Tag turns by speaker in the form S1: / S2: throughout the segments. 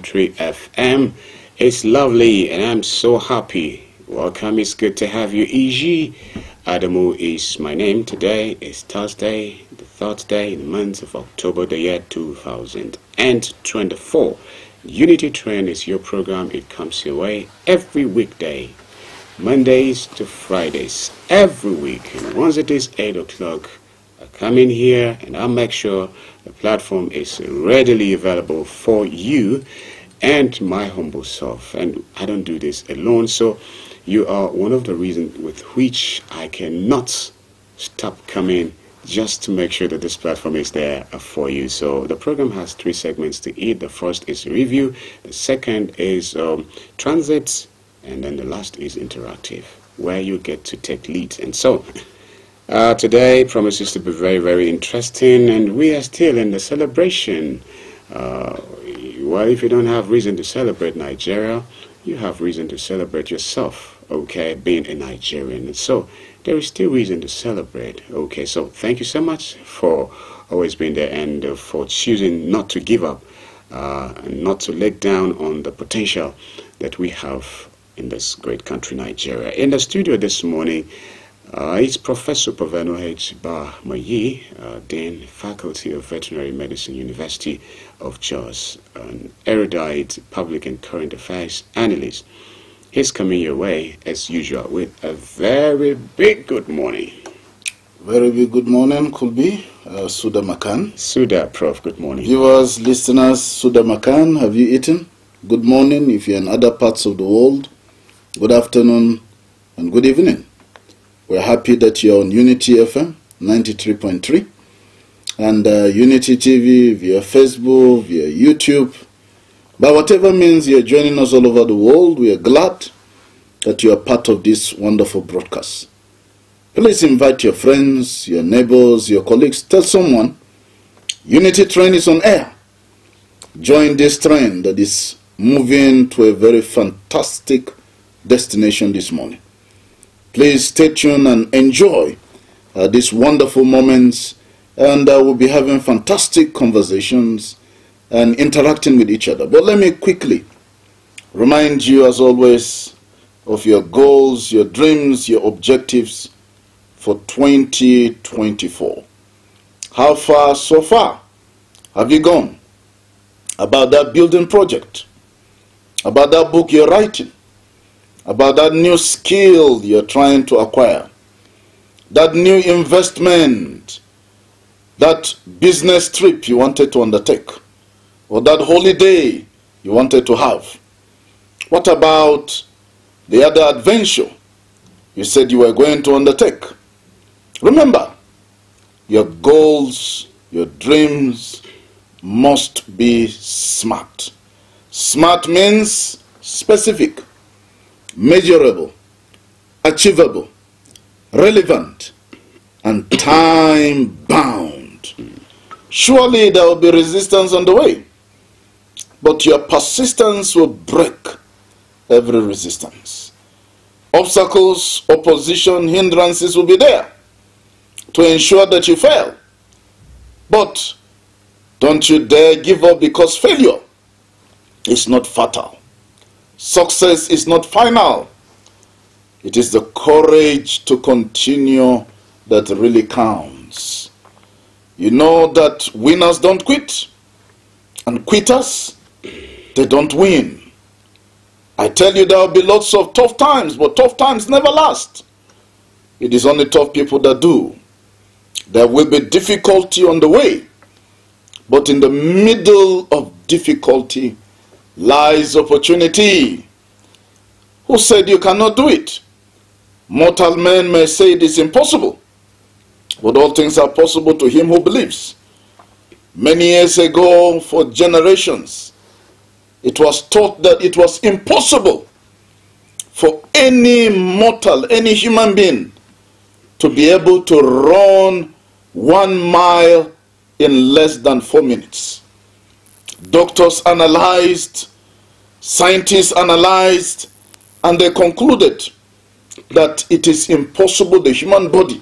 S1: 3 FM. It's lovely and I'm so happy. Welcome, it's good to have you. EG Adamu is my name. Today is Thursday, the third day in the month of October, the year 2024. Unity Trend is your program. It comes your way every weekday, Mondays to Fridays, every week. And once it is 8 o'clock, I come in here and I'll make sure the platform is readily available for you and my humble self. And I don't do this alone, so you are one of the reasons with which I cannot stop coming just to make sure that this platform is there for you. So the program has 3 segments to it. The first is review, the second is transit, and then the last is interactive, where you get to take lead. And so today promises to be very, very interesting, and we are still in the celebration. Well, if you don't have reason to celebrate Nigeria, you have reason to celebrate yourself, okay, being a Nigerian. And so there is still reason to celebrate, okay. So thank you so much for always being there and for choosing not to give up and not to let down on the potential that we have in this great country, Nigeria. In the studio this morning, it's Professor Pavano H. Mayi, Dean, Faculty of Veterinary Medicine, University of Jos, an erudite public and current affairs analyst. He's coming your way, as usual, with a very big good morning.
S2: Very big good morning, Kulbi, Suda Makan.
S1: Suda, Prof, good morning.
S2: Viewers, listeners, Suda Makan, have you eaten? Good morning if you're in other parts of the world. Good afternoon and good evening. We're happy that you're on Unity FM 93.3 and Unity TV via Facebook, via YouTube. By whatever means you're joining us all over the world, we are glad that you are part of this wonderful broadcast. Please invite your friends, your neighbors, your colleagues. Tell someone Unity Train is on air. Join this train that is moving to a very fantastic destination this morning. Please stay tuned and enjoy these wonderful moments, and we'll be having fantastic conversations and interacting with each other. But let me quickly remind you, as always, of your goals, your dreams, your objectives for 2024. How far so far have you gone about that building project, about that book you're writing, about that new skill you're trying to acquire, that new investment, that business trip you wanted to undertake, or that holiday you wanted to have? What about the other adventure you said you were going to undertake? Remember, your goals, your dreams must be smart. Smart means specific, measurable, achievable, relevant, and time-bound. Surely there will be resistance on the way, but your persistence will break every resistance. Obstacles, opposition, hindrances will be there to ensure that you fail. But don't you dare give up, because failure is not fatal. Success is not final. It is the courage to continue that really counts. You know that winners don't quit, and quitters, they don't win. I tell you, there will be lots of tough times, but tough times never last. It is only tough people that do. There will be difficulty on the way, but in the middle of difficulty lies opportunity. Who said you cannot do it? Mortal men may say it is impossible, but all things are possible to him who believes. Many years ago, for generations, it was taught that it was impossible for any mortal, any human being, to be able to run 1 mile in less than 4 minutes. Doctors analyzed, scientists analyzed, and they concluded that it is impossible. The human body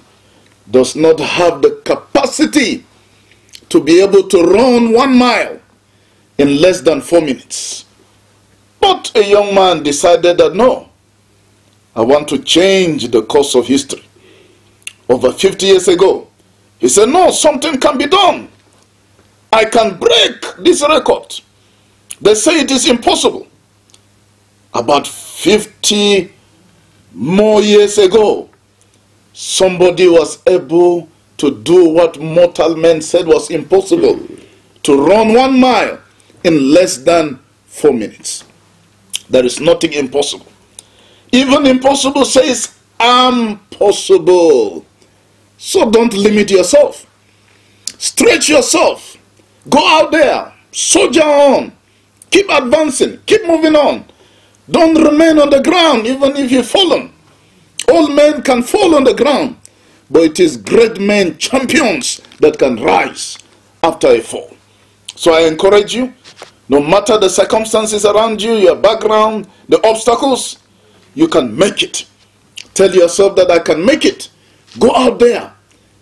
S2: does not have the capacity to be able to run 1 mile in less than 4 minutes. But a young man decided that no, I want to change the course of history. Over 50 years ago, he said, no, something can be done. I can break this record. They say it is impossible. About 50 more years ago, somebody was able to do what mortal men said was impossible, to run 1 mile in less than 4 minutes. There is nothing impossible. Even impossible says, I'm possible. So don't limit yourself. Stretch yourself. Go out there. Soldier on. Keep advancing. Keep moving on. Don't remain on the ground even if you've fallen. All men can fall on the ground, but it is great men, champions, that can rise after a fall. So I encourage you, no matter the circumstances around you, your background, the obstacles, you can make it. Tell yourself that I can make it. Go out there.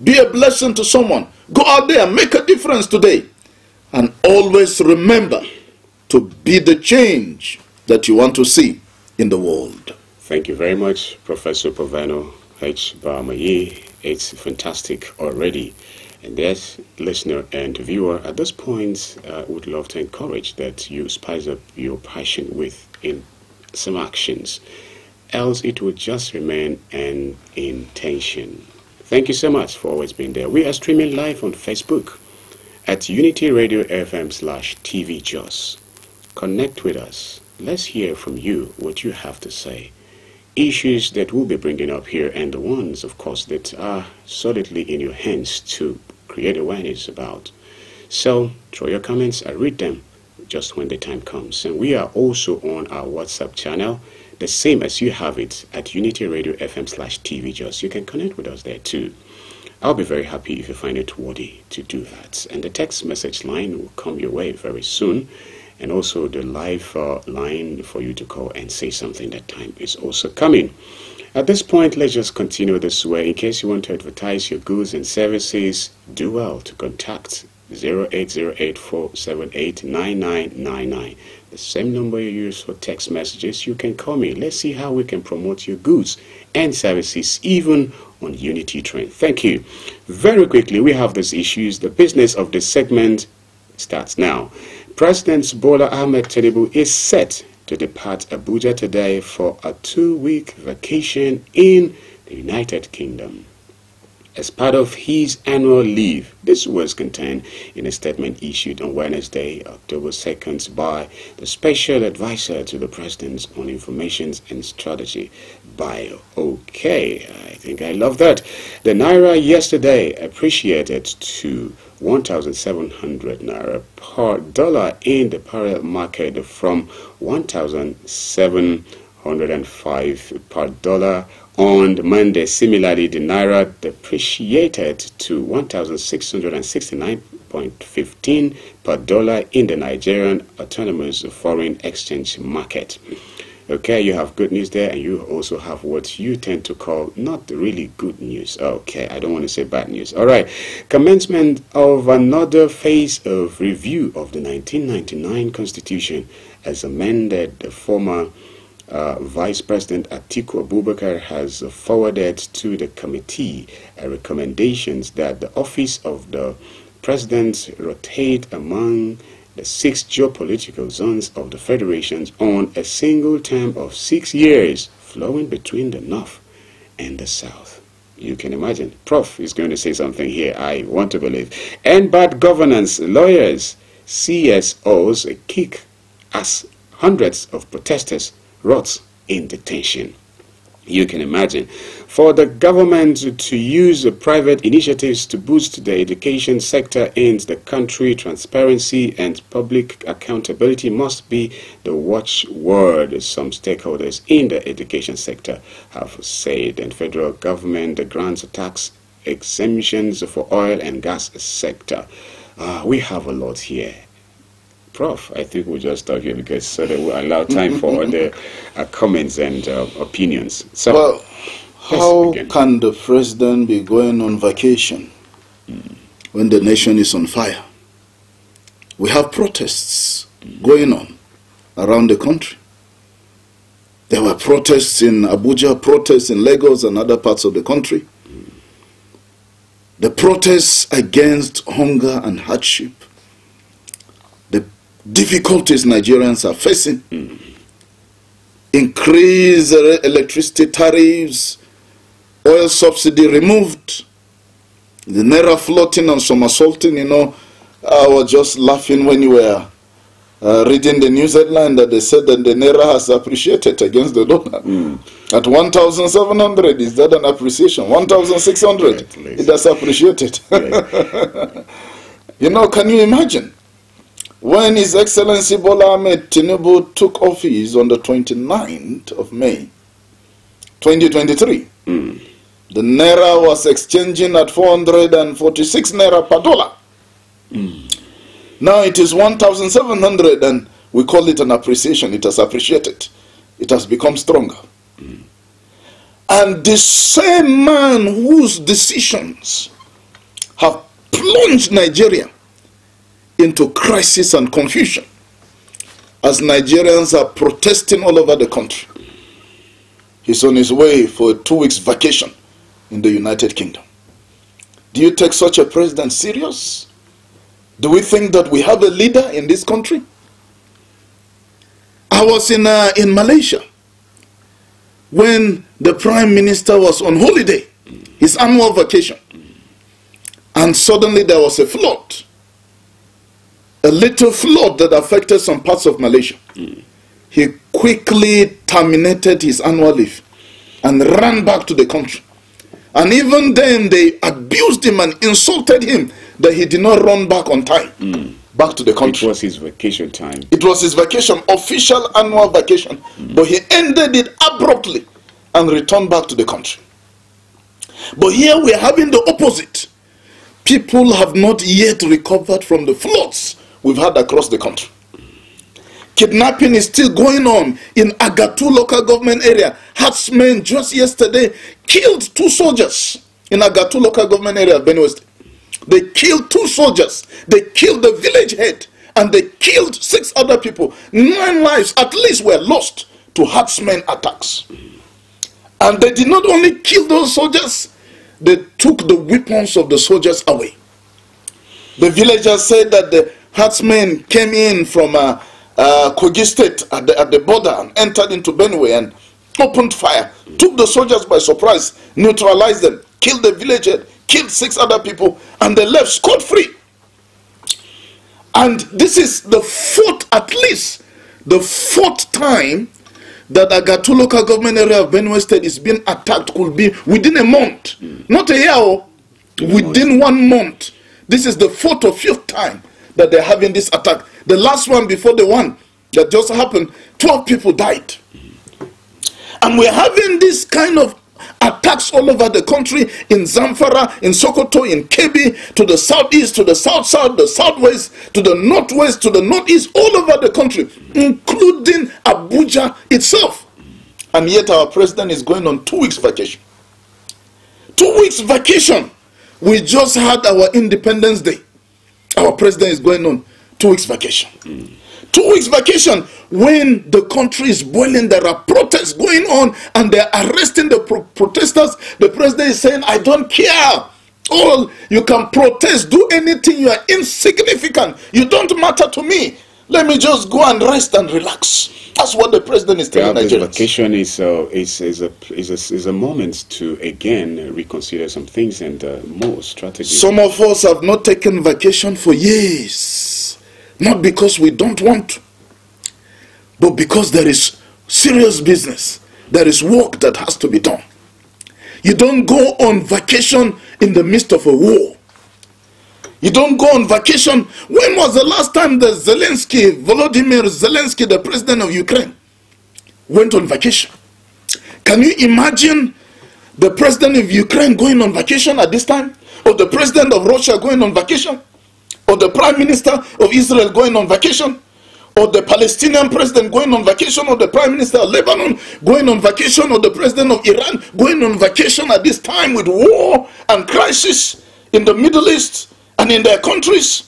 S2: Be a blessing to someone. Go out there. Make a difference today. And always remember to be the change that you want to see in the world.
S1: Thank you very much, Professor Pavano H. Bamayi. It's fantastic already. And yes, listener and viewer, at this point, I would love to encourage that you spice up your passion with some actions. Else it would just remain an intention. Thank you so much for always being there. We are streaming live on Facebook at Unity Radio FM/TV Jos. Connect with us. Let's hear from you what you have to say. Issues that we'll be bringing up here and the ones, of course, that are solidly in your hands to create awareness about. So throw your comments. I read them just when the time comes. And we are also on our WhatsApp channel, the same as you have it at Unity Radio FM/TV Jos. You can connect with us there too. I'll be very happy if you find it worthy to do that. And the text message line will come your way very soon. And also the live line for you to call and say something. That time is also coming. At this point, let's just continue this way. In case you want to advertise your goods and services, do well to contact 08084789999. The same number you use for text messages, you can call me. Let's see how we can promote your goods and services even on Unity Trend. Thank you. Very quickly, we have these issues. The business of this segment starts now. President Bola Ahmed Tinubu is set to depart Abuja today for a 2-week vacation in the United Kingdom. As part of his annual leave, this was contained in a statement issued on Wednesday, October 2nd, by the Special Advisor to the President on Information and Strategy, Bio. Okay, I think I love that. The Naira yesterday appreciated to 1,700 Naira per dollar in the parallel market from 1,705 per dollar on Monday. Similarly, the Naira depreciated to 1,669.15 per dollar in the Nigerian Autonomous Foreign Exchange Market. Okay, you have good news there, and you also have what you tend to call not really good news. Okay, I don't want to say bad news. All right, commencement of another phase of review of the 1999 Constitution as amended. The former Vice President Atiku Abubakar has forwarded to the committee recommendations that the office of the President rotate among the 6 geopolitical zones of the federations on a single term of 6 years, flowing between the North and the South. You can imagine. Prof is going to say something here, I want to believe. And bad governance, lawyers, CSOs kick as hundreds of protesters rot in detention. You can imagine. For the government to use private initiatives to boost the education sector in the country, transparency and public accountability must be the watchword, some stakeholders in the education sector have said. And federal government grants tax exemptions for oil and gas sector. We have a lot here. Prof, I think we'll just stop here because so that we'll allow time for the comments and opinions. So,
S2: well, how can the president be going on vacation when the nation is on fire? We have protests going on around the country. There were protests in Abuja, protests in Lagos and other parts of the country. The protests against hunger and hardship, the difficulties Nigerians are facing, increased electricity tariffs, oil subsidy removed, the naira floating and somersaulting. You know, I was just laughing when you were reading the news headline that they said that the naira has appreciated against the dollar. At 1,700, is that an appreciation? 1,600, it has appreciated. You know, can you imagine? When His Excellency Bola Ahmed Tinubu took office on the 29th of May, 2023, the naira was exchanging at 446 naira per dollar. Now it is 1,700 and we call it an appreciation. It has appreciated. It has become stronger. And the same man whose decisions have plunged Nigeria into crisis and confusion, as Nigerians are protesting all over the country, he's on his way for a 2 weeks vacation in the United Kingdom. Do you take such a president serious? Do we think that we have a leader in this country? I was in Malaysia when the Prime Minister was on holiday, his annual vacation, and suddenly there was a flood, a little flood that affected some parts of Malaysia. He quickly terminated his annual leave and ran back to the country. And even then they abused him and insulted him that he did not run back on time back to the country.
S1: It was his vacation time.
S2: It was his vacation, official annual vacation. But he ended it abruptly and returned back to the country. But here we are having the opposite. People have not yet recovered from the floods we've had across the country. Kidnapping is still going on in Agatu local government area. Herdsmen just yesterday killed 2 soldiers in Agatu local government area of Benue State. They killed 2 soldiers. They killed the village head and they killed 6 other people. 9 lives at least were lost to herdsmen attacks. And they did not only kill those soldiers, they took the weapons of the soldiers away. The villagers said that the herdsmen came in from Kogi State at the border and entered into Benue and opened fire, took the soldiers by surprise, neutralized them, killed the villager, killed 6 other people, and they left scot-free. And this is the 4th, at least the 4th time that Agatu local government area of Benue State is being attacked. Could be within a month, not a year, within 1 month. This is the 4th or 5th time that they're having this attack. The last one before the one that just happened, 12 people died. And we're having this kind of attacks all over the country, in Zamfara, in Sokoto, in Kebbi, to the southeast, to the south-south, the southwest, to the northwest, to the northeast, all over the country, including Abuja itself. And yet our president is going on 2 weeks vacation. 2 weeks vacation. We just had our Independence Day. Our president is going on 2 weeks vacation. 2 weeks vacation when the country is boiling. There are protests going on and they're arresting the protesters. The president is saying, I don't care. All you can protest, do anything. You are insignificant. You don't matter to me. Let me just go and rest and relax. That's what the president is telling Nigerians.
S1: Vacation is a moment to again reconsider some things and more strategies.
S2: Some of us have not taken vacation for years. Not because we don't want to, but because there is serious business. There is work that has to be done. You don't go on vacation in the midst of a war. You don't go on vacation. When was the last time that Volodymyr Zelensky, the president of Ukraine, went on vacation? Can you imagine the president of Ukraine going on vacation at this time? Or the president of Russia going on vacation? Or the prime minister of Israel going on vacation? Or the Palestinian president going on vacation? Or the prime minister of Lebanon going on vacation? Or the president of Iran going on vacation at this time with war and crisis in the Middle East and in their countries?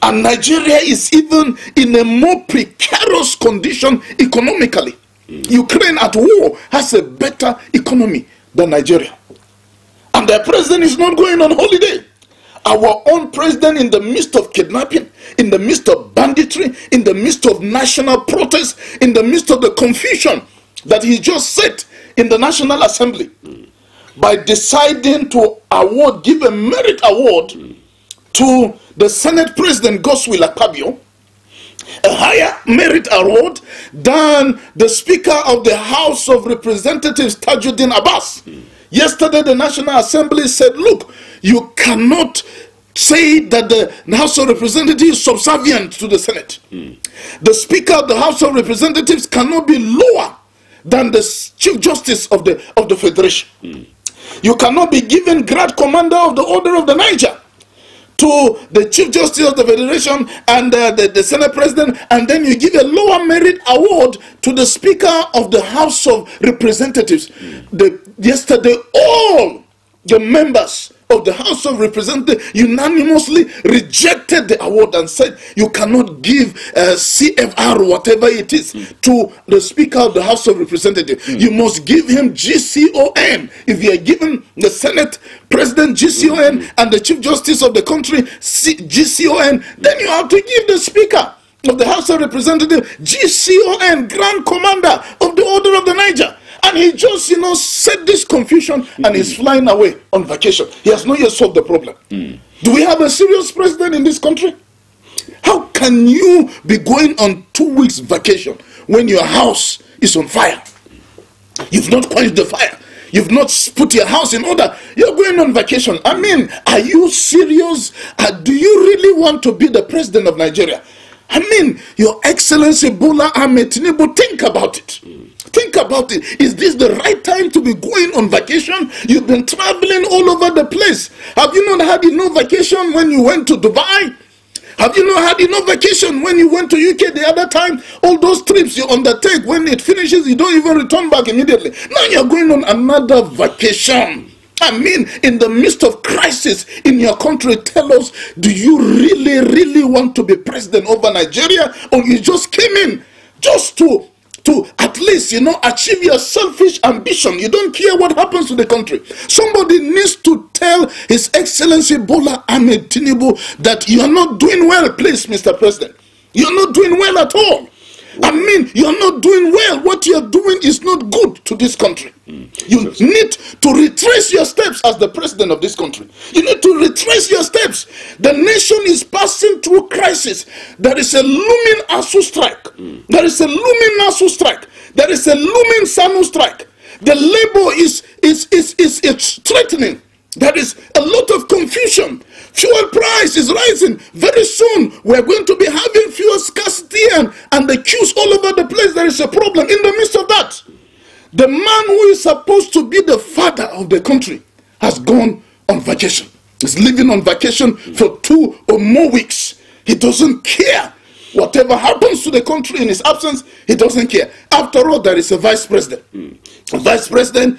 S2: And Nigeria is even in a more precarious condition economically. Ukraine at war has a better economy than Nigeria. And the president is not going on holiday. Our own president, in the midst of kidnapping, in the midst of banditry, in the midst of national protest, in the midst of the confusion that he just set in the National Assembly, by deciding to give a merit award to the Senate President Godswill Akpabio, a higher merit award than the Speaker of the House of Representatives, Tajuddin Abbas. Yesterday, the National Assembly said, look, you cannot say that the House of Representatives is subservient to the Senate. The Speaker of the House of Representatives cannot be lower than the Chief Justice of the Federation. You cannot be given Grand Commander of the Order of the Niger to the Chief Justice of the Federation and the Senate President, and then you give a lower merit award to the Speaker of the House of Representatives. Yesterday, all the members of the House of Representatives unanimously rejected the award and said you cannot give CFR, whatever it is, to the Speaker of the House of Representatives. You must give him GCON. If you are given the Senate President GCON and the Chief Justice of the country GCON, then you have to give the Speaker of the House of Representatives GCON, Grand Commander of the Order of the Niger. And he just, set this confusion and is flying away on vacation. He has not yet solved the problem. Do we have a serious president in this country? How can you be going on 2 weeks vacation when your house is on fire? You've not quenched the fire. You've not put your house in order. You're going on vacation. I mean, are you serious? Do you really want to be the president of Nigeria? I mean, Your Excellency Bola Ahmed Tinubu, think about it. Think about it. Is this the right time to be going on vacation? You've been traveling all over the place. Have you not had enough vacation when you went to Dubai? Have you not had enough vacation when you went to UK the other time? All those trips you undertake, when it finishes, you don't even return back immediately. Now you're going on another vacation. I mean, in the midst of crisis in your country, tell us, do you really want to be president over Nigeria? Or you just came in just to at least, achieve your selfish ambition? You don't care what happens to the country. Somebody needs to tell His Excellency Bola Ahmed Tinubu that you are not doing well, please, Mr. President. You're not doing well at all. I mean, you're not doing well. What you're doing is not good to this country. You need to retrace your steps as the president of this country. You need to retrace your steps. The nation is passing through crisis. There is a looming ASU strike. There is a looming NASU strike. There is a looming SANU strike. The labor is threatening. There is a lot of confusion. Fuel price is rising. Very soon, we're going to be having fuel scarcity and the queues all over the place. There is a problem. In the midst of that, the man who is supposed to be the father of the country has gone on vacation. He's living on vacation for 2 or more weeks. He doesn't care. Whatever happens to the country in his absence, he doesn't care. After all, there is a vice president. A vice president,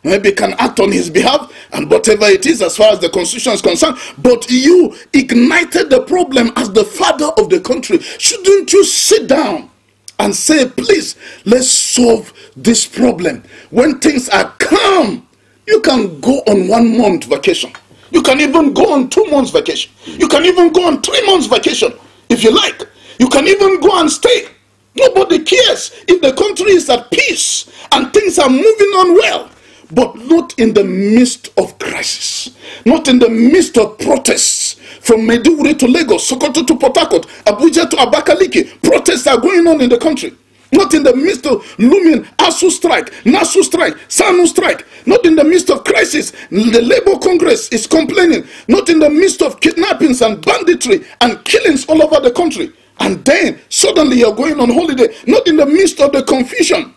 S2: maybe can act on his behalf and whatever it is as far as the constitution is concerned. But you ignited the problem as the father of the country. Shouldn't you sit down and say, please, let's solve this problem? When things are calm, you can go on 1 month vacation. You can even go on 2 months vacation. You can even go on 3 months vacation. If you like, you can even go and stay. Nobody cares if the country is at peace and things are moving on well, but not in the midst of crisis, not in the midst of protests. From Maiduguri to Lagos, Sokoto to Port Harcourt, Abuja to Abakaliki, protests are going on in the country. Not in the midst of looming ASU strike, NASU strike, SANU strike. Not in the midst of crisis. The Labour Congress is complaining. Not in the midst of kidnappings and banditry and killings all over the country. And then suddenly you're going on holiday. Not in the midst of the confusion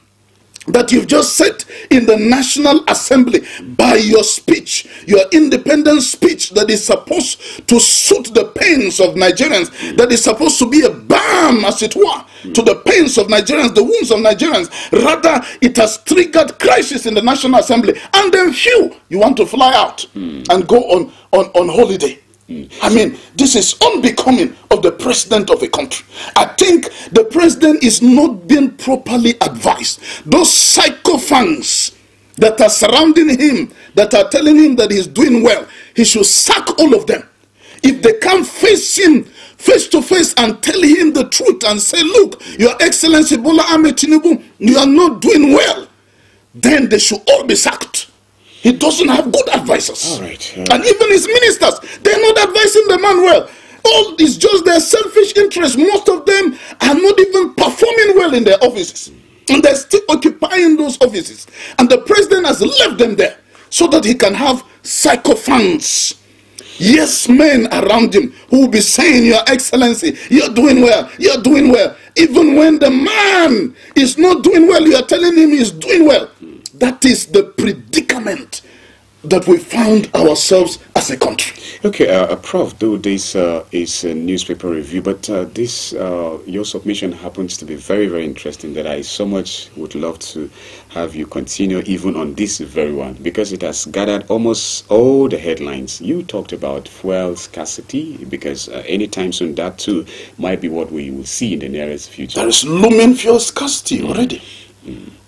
S2: that you've just set in the National Assembly by your speech, your independent speech that is supposed to soothe the pains of Nigerians, that is supposed to be a balm, as it were, to the pains of Nigerians, the wounds of Nigerians. Rather, it has triggered crisis in the National Assembly. And then you want to fly out and go on holiday. I mean, this is unbecoming of the president of a country. I think the president is not being properly advised. Those sycophants that are surrounding him, that are telling him that he's doing well, he should sack all of them. If they can't face him face to face and tell him the truth and say, look, Your Excellency Bola Ahmed Tinubu, you are not doing well, then they should all be sacked. He doesn't have good advisors.
S1: All right.
S2: And even his ministers, they're not advising the man well. All is just their selfish interest. Most of them are not even performing well in their offices. And they're still occupying those offices. And the president has left them there so that he can have sycophants, yes men around him who will be saying, Your Excellency, you're doing well, you're doing well. Even when the man is not doing well, you are telling him he's doing well. That is the predicament that we found ourselves as a country.
S1: Okay, Prof, though this is a newspaper review, but this your submission happens to be very, very interesting, that I so much would love to have you continue even on this very one, because it has gathered almost all the headlines. You talked about fuel scarcity, because anytime soon that too might be what we will see in the nearest future.
S2: There is looming fuel scarcity already.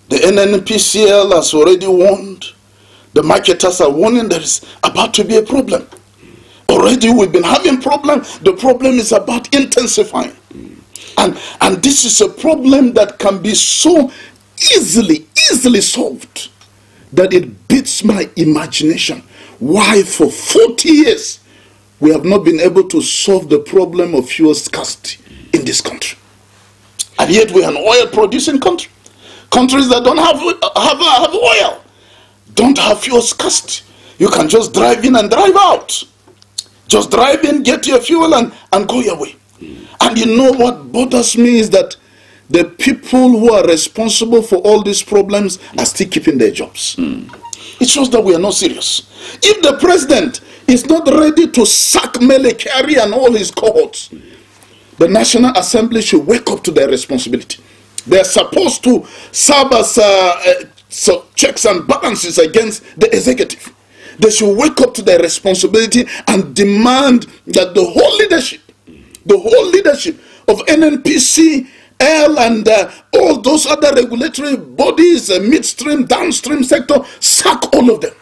S2: The NNPCL has already warned. The marketers are warning there is about to be a problem. Already we've been having problem. The problem is about intensifying. And this is a problem that can be so easily solved that it beats my imagination. Why for 40 years we have not been able to solve the problem of fuel scarcity in this country. And yet we are an oil producing country. Countries that don't have oil don't have fuel scarcity. You can just drive in and drive out. Just drive in, get your fuel and go your way. And you know what bothers me is that the people who are responsible for all these problems are still keeping their jobs. It shows that we are not serious. If the president is not ready to sack Mele Kyari and all his cohorts, the National Assembly should wake up to their responsibility. They are supposed to serve as checks and balances against the executive. They should wake up to their responsibility and demand that the whole leadership of NNPC, and all those other regulatory bodies, midstream, downstream sector, sack all of them.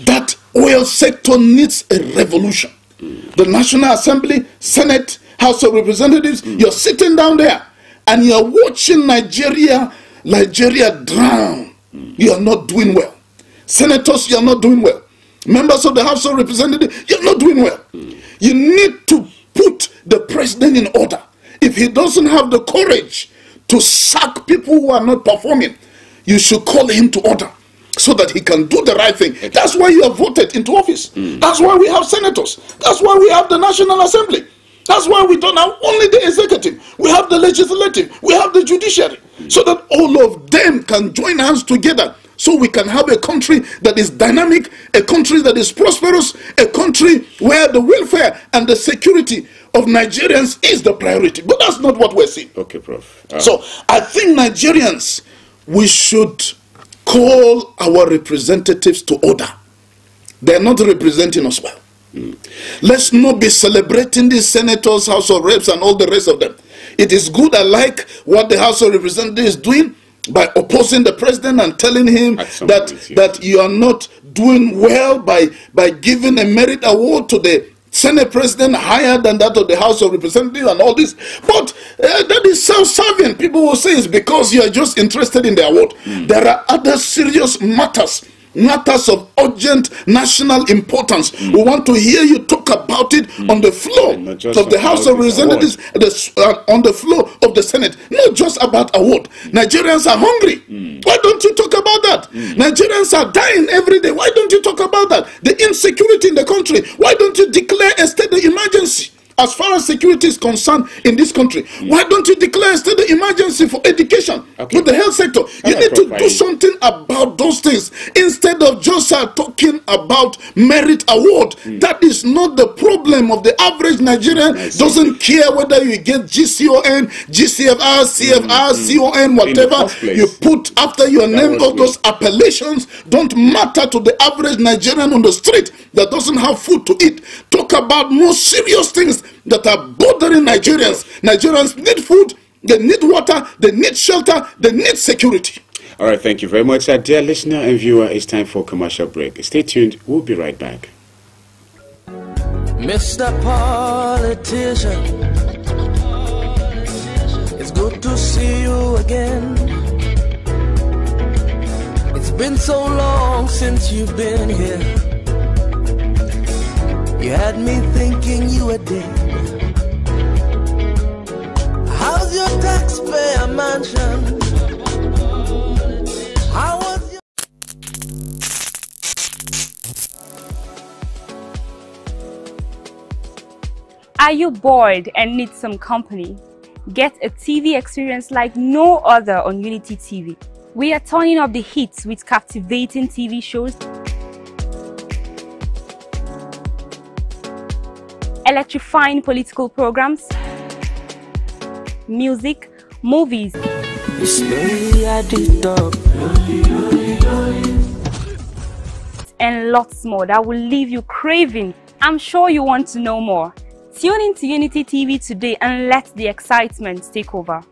S2: That oil sector needs a revolution. The National Assembly, Senate, House of Representatives, you're sitting down there and you're watching Nigeria drown. You are not doing well. Senators, you are not doing well. Members of the House of Representatives, you are not doing well. You need to put the president in order. If he doesn't have the courage to sack people who are not performing, you should call him to order so that he can do the right thing. That's why you are voted into office. That's why we have senators. That's why we have the National Assembly. That's why we don't have only the executive. We have the legislative. We have the judiciary. So that all of them can join hands together so we can have a country that is dynamic, a country that is prosperous, a country where the welfare and the security of Nigerians is the priority. But that's not what we're seeing.
S1: Okay, Prof.
S2: So I think Nigerians, we should call our representatives to order. They're not representing us well. Let's not be celebrating these senators, House of Reps, and all the rest of them. It is good. I like what the House of Representatives is doing by opposing the president and telling him that you are not doing well by giving a merit award to the Senate president higher than that of the House of Representatives and all this. But that is self-serving. People will say it's because you are just interested in the award. There are other serious matters of urgent national importance. We want to hear you talk about it on the floor of the House of Representatives, on the floor of the Senate. Not just about award. Nigerians are hungry. Why don't you talk about that? Nigerians are dying every day. Why don't you talk about that? The insecurity in the country. Why don't you declare a state of emergency as far as security is concerned in this country. Why don't you declare a state of emergency for education with the health sector? You need to do something about those things instead of just talking about merit award. That is not the problem of the average Nigerian. Doesn't care whether you get GCON, GCFR, CFR, CON, whatever you put after your name. All those appellations don't matter to the average Nigerian on the street that doesn't have food to eat. Talk about more serious things that are bothering Nigerians. Nigerians need food, they need water, they need shelter, they need security.
S1: All right, thank you very much, dear listener and viewer. It's time for a commercial break. Stay tuned. We'll be right back.
S3: Mr. Politician, it's good to see you again. It's been so long since you've been here. You had me thinking you were dead. How's your taxpayer mansion? How was your...
S4: Are you bored and need some company? Get a TV experience like no other on Unity TV. We are turning up the hits with captivating TV shows, electrifying political programs, music, movies, and lots more that will leave you craving. I'm sure you want to know more. Tune in to Unity TV today and let the excitement take over.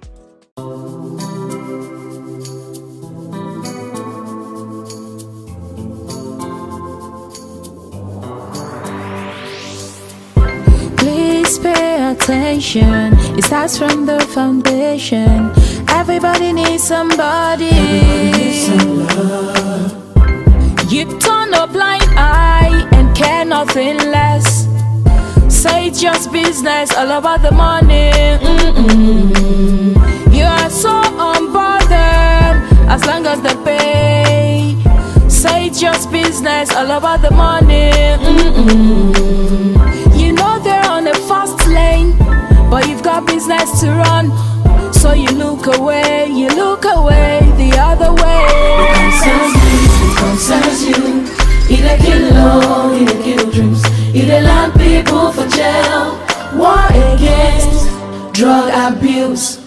S5: Please pay attention. It starts from the foundation. Everybody needs somebody. You turn a blind eye and care nothing less. Say it's just business, all about the money. You are so unbothered as long as they pay. Say it's just business, all about the money. You know they're on a fast lane, but you've got business to run. So you look away the other way.
S6: It concerns you. It a kill law, it a kill dreams. It a land people for jail. War against drug abuse.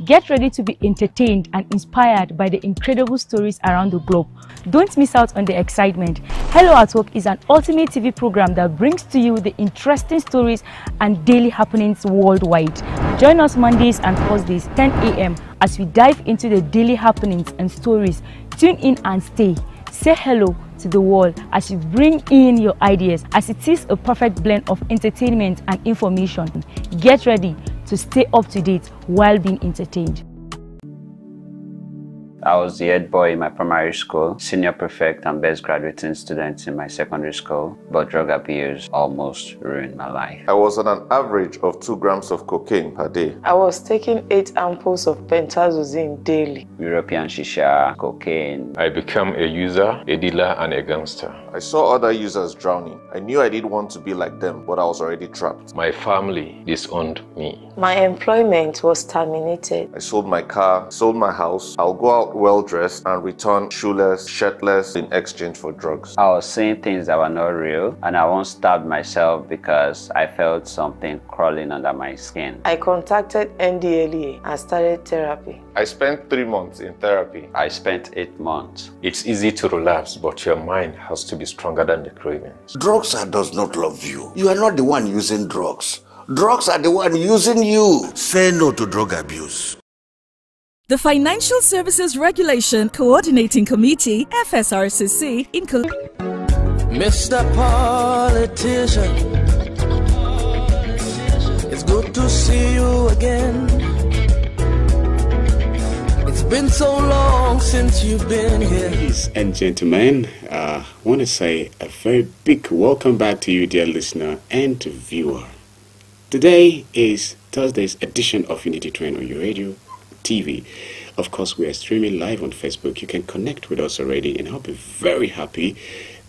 S4: Get ready to be entertained and inspired by the incredible stories around the globe. Don't miss out on the excitement. Hello at Work is an ultimate TV program that brings to you the interesting stories and daily happenings worldwide. Join us Mondays and Thursdays 10 a.m. as we dive into the daily happenings and stories. Tune in and stay. Say hello to the world as you bring in your ideas, as it is a perfect blend of entertainment and information. Get ready to stay up to date while being entertained.
S7: I was the head boy in my primary school, senior prefect and best graduating student in my secondary school, but drug abuse almost ruined my life.
S8: I was on an average of 2 grams of cocaine per day.
S9: I was taking 8 ampoules of pentazosine daily.
S7: European shisha, cocaine.
S10: I became a user, a dealer and a gangster.
S8: I saw other users drowning. I knew I didn't want to be like them, but I was already trapped.
S10: My family disowned me.
S9: My employment was terminated.
S8: I sold my car, sold my house. I'll go out well-dressed and return shoeless, shirtless in exchange for drugs.
S7: I was seeing things that were not real, and I once stabbed myself because I felt something crawling under my skin.
S9: I contacted NDLEA and started therapy.
S8: I spent 3 months in therapy.
S7: I spent 8 months.
S10: It's easy to relapse, but your mind has to be stronger than the cravings.
S11: Drugs does not love you. You are not the one using drugs. Drugs are the one using you. Say no to drug abuse.
S12: The Financial Services Regulation Coordinating Committee, FSRCC, in
S3: Mr. Politician, it's good to see you again. It's been so long since you've been here.
S1: Ladies and gentlemen, I want to say a very big welcome back to you, dear listener and viewer. Today is Thursday's edition of Unity Train on your radio, TV. Of course, we are streaming live on Facebook. You can connect with us already, and I'll be very happy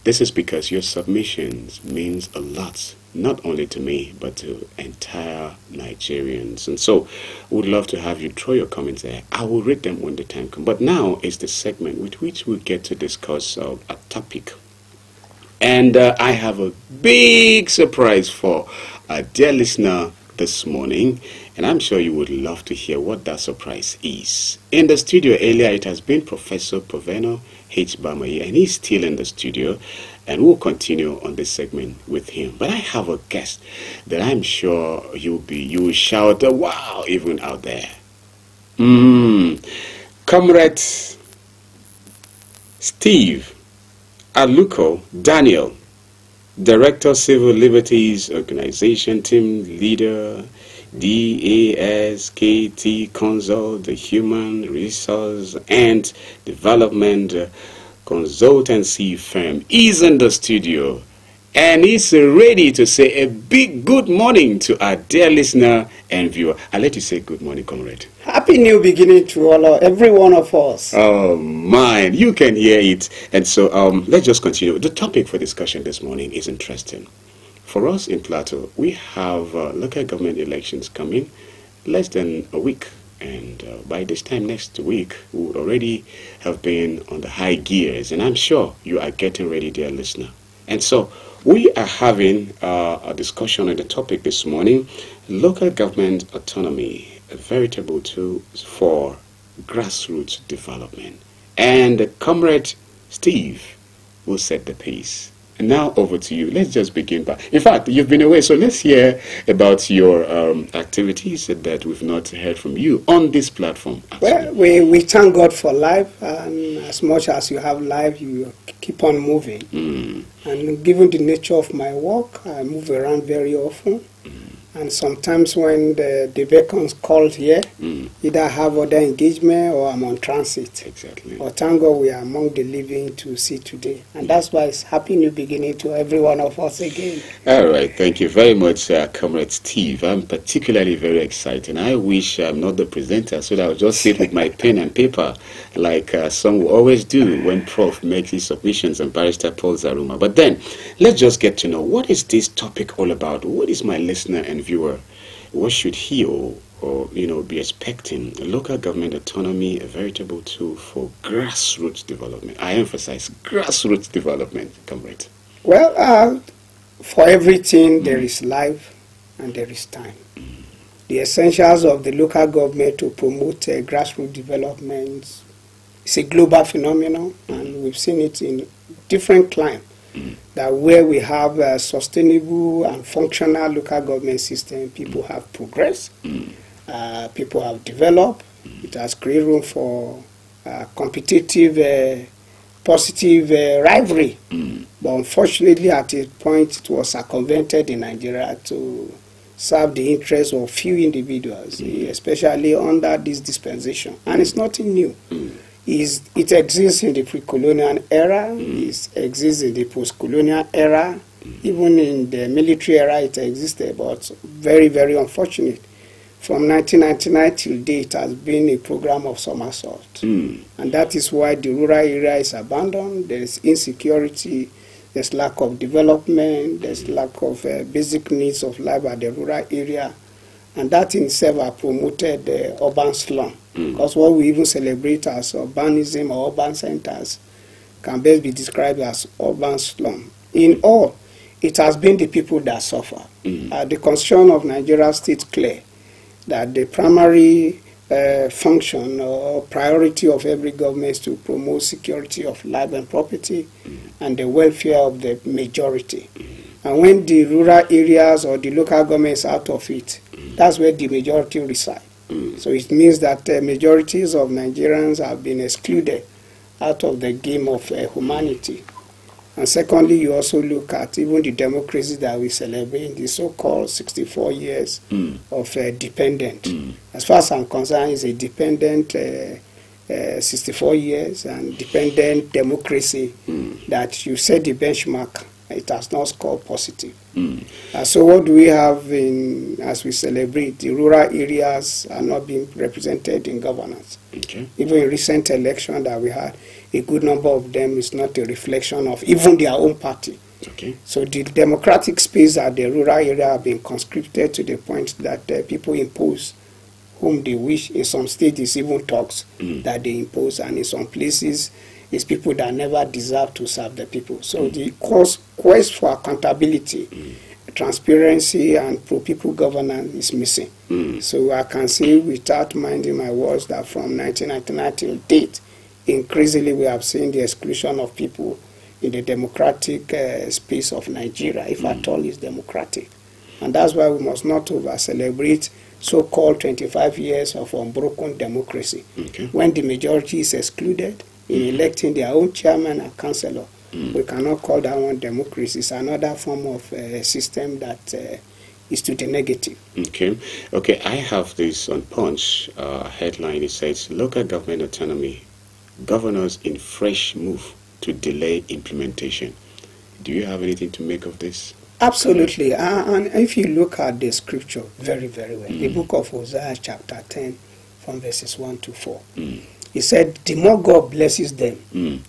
S1: This is because your submissions means a lot, not only to me, but to entire Nigerians. And so, would love to have you throw your comments there. I will read them when the time comes. But now is the segment with which we get to discuss a topic. And I have a big surprise for our dear listener this morning, and I'm sure you would love to hear what that surprise is. In the studio earlier, it has been Professor Proveno H. Bamayi, and he's still in the studio, and we'll continue on this segment with him. But I have a guest that I'm sure you will shout wow even out there. Comrade Steve Aluko Daniel, Director Civil Liberties Organization Team Leader, DASKT Consult, the Human Resource and Development Consultancy firm, is in the studio and is ready to say a big good morning to our dear listener and viewer. I'll let you say good morning, comrade.
S13: Happy new beginning to every one of us.
S1: Oh, mine. You can hear it. And so let's just continue. The topic for discussion this morning is interesting. For us in Plateau, we have local government elections coming less than a week. And by this time next week, we would already have been on the high gears. And I'm sure you are getting ready, dear listener. And so we are having a discussion on the topic this morning, local government autonomy, a veritable tool for grassroots development. And Comrade Steve will set the pace. And now over to you. Let's just begin by, in fact, you've been away, so let's hear about your activities that we've not heard from you on this platform.
S13: Well, we thank God for life, and as much as you have life, you keep on moving. And given the nature of my work, I move around very often. And sometimes when the vacancy calls here, either I have other engagement or I'm on transit.
S1: Exactly.
S13: But thank God we are among the living to see today. And that's why it's happy new beginning to every one of us again.
S1: All right. Thank you very much, Comrade Steve. I'm particularly very excited. I wish I'm not the presenter, so that I'll just sit with my pen and paper like some will always do when Prof makes his submissions and Barrister Paul Zaruma. But then, let's just get to know, what is this topic all about? What is my listener and viewer, what should he or be expecting? Local government autonomy, a veritable tool for grassroots development. I emphasize grassroots development, comrade.
S13: Well, for everything there is life and there is time. The essentials of the local government to promote grassroots development is a global phenomenon, and we've seen it in different climes. That where we have a sustainable and functional local government system, people have progressed, people have developed. It has created room for competitive, positive rivalry. But unfortunately, at a point, it was circumvented in Nigeria to serve the interests of few individuals, especially under this dispensation. And it's nothing new. It exists in the pre-colonial era, it exists in the post-colonial era, even in the military era it existed, but very, very unfortunate. From 1999 till date, it has been a program of somersault. And that is why the rural area is abandoned. There is insecurity, there's lack of development, there's lack of basic needs of life at the rural area. And that in itself has promoted the urban slum. Because what we even celebrate as urbanism or urban centers can best be described as urban slum. In all, it has been the people that suffer. The constitution of Nigeria states clear that the primary function or priority of every government is to promote security of life and property and the welfare of the majority. And when the rural areas or the local government is out of it, that's where the majority reside. So it means that majorities of Nigerians have been excluded out of the game of humanity. And secondly, you also look at even the democracy that we celebrate, the so-called 64 years of dependent. As far as I'm concerned, it's a dependent 64 years and dependent democracy that you set the benchmark. It has not scored positive. So what do we have as we celebrate? The rural areas are not being represented in governance. Even in recent election that we had, a good number of them is not a reflection of even their own party.
S1: Okay.
S13: So the democratic space at the rural area have been conscripted to the point that people impose whom they wish. In some states, even talks that they impose, and in some places, it's people that never deserve to serve the people. So the quest for accountability, transparency, and pro-people governance is missing. So I can say, without minding my words, that from 1999 till date, increasingly we have seen the exclusion of people in the democratic space of Nigeria, if at all is democratic. And that's why we must not over-celebrate so-called 25 years of unbroken democracy. When the majority is excluded in electing their own chairman and councillor, we cannot call that one democracy. It's another form of system that is to the negative.
S1: Okay, I have this on Punch headline. It says, local government autonomy, governors in fresh move to delay implementation. Do you have anything to make of this?
S13: Absolutely. And if you look at the scripture very, very well, the book of Hosea chapter 10 from verses 1 to 4, he said, the more God blesses them,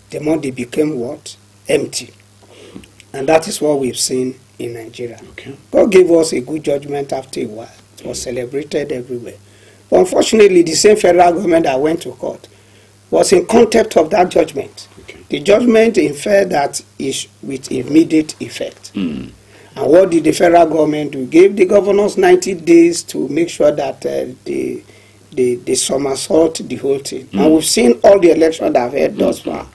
S13: the more they became what? Empty. And that is what we've seen in Nigeria. God gave us a good judgment after a while. It was celebrated everywhere. But unfortunately, the same federal government that went to court was in contempt of that judgment. The judgment inferred that is with immediate effect. And what did the federal government do? Gave the governors 90 days to make sure that they somersault the whole thing. And we've seen all the elections that I've had thus far.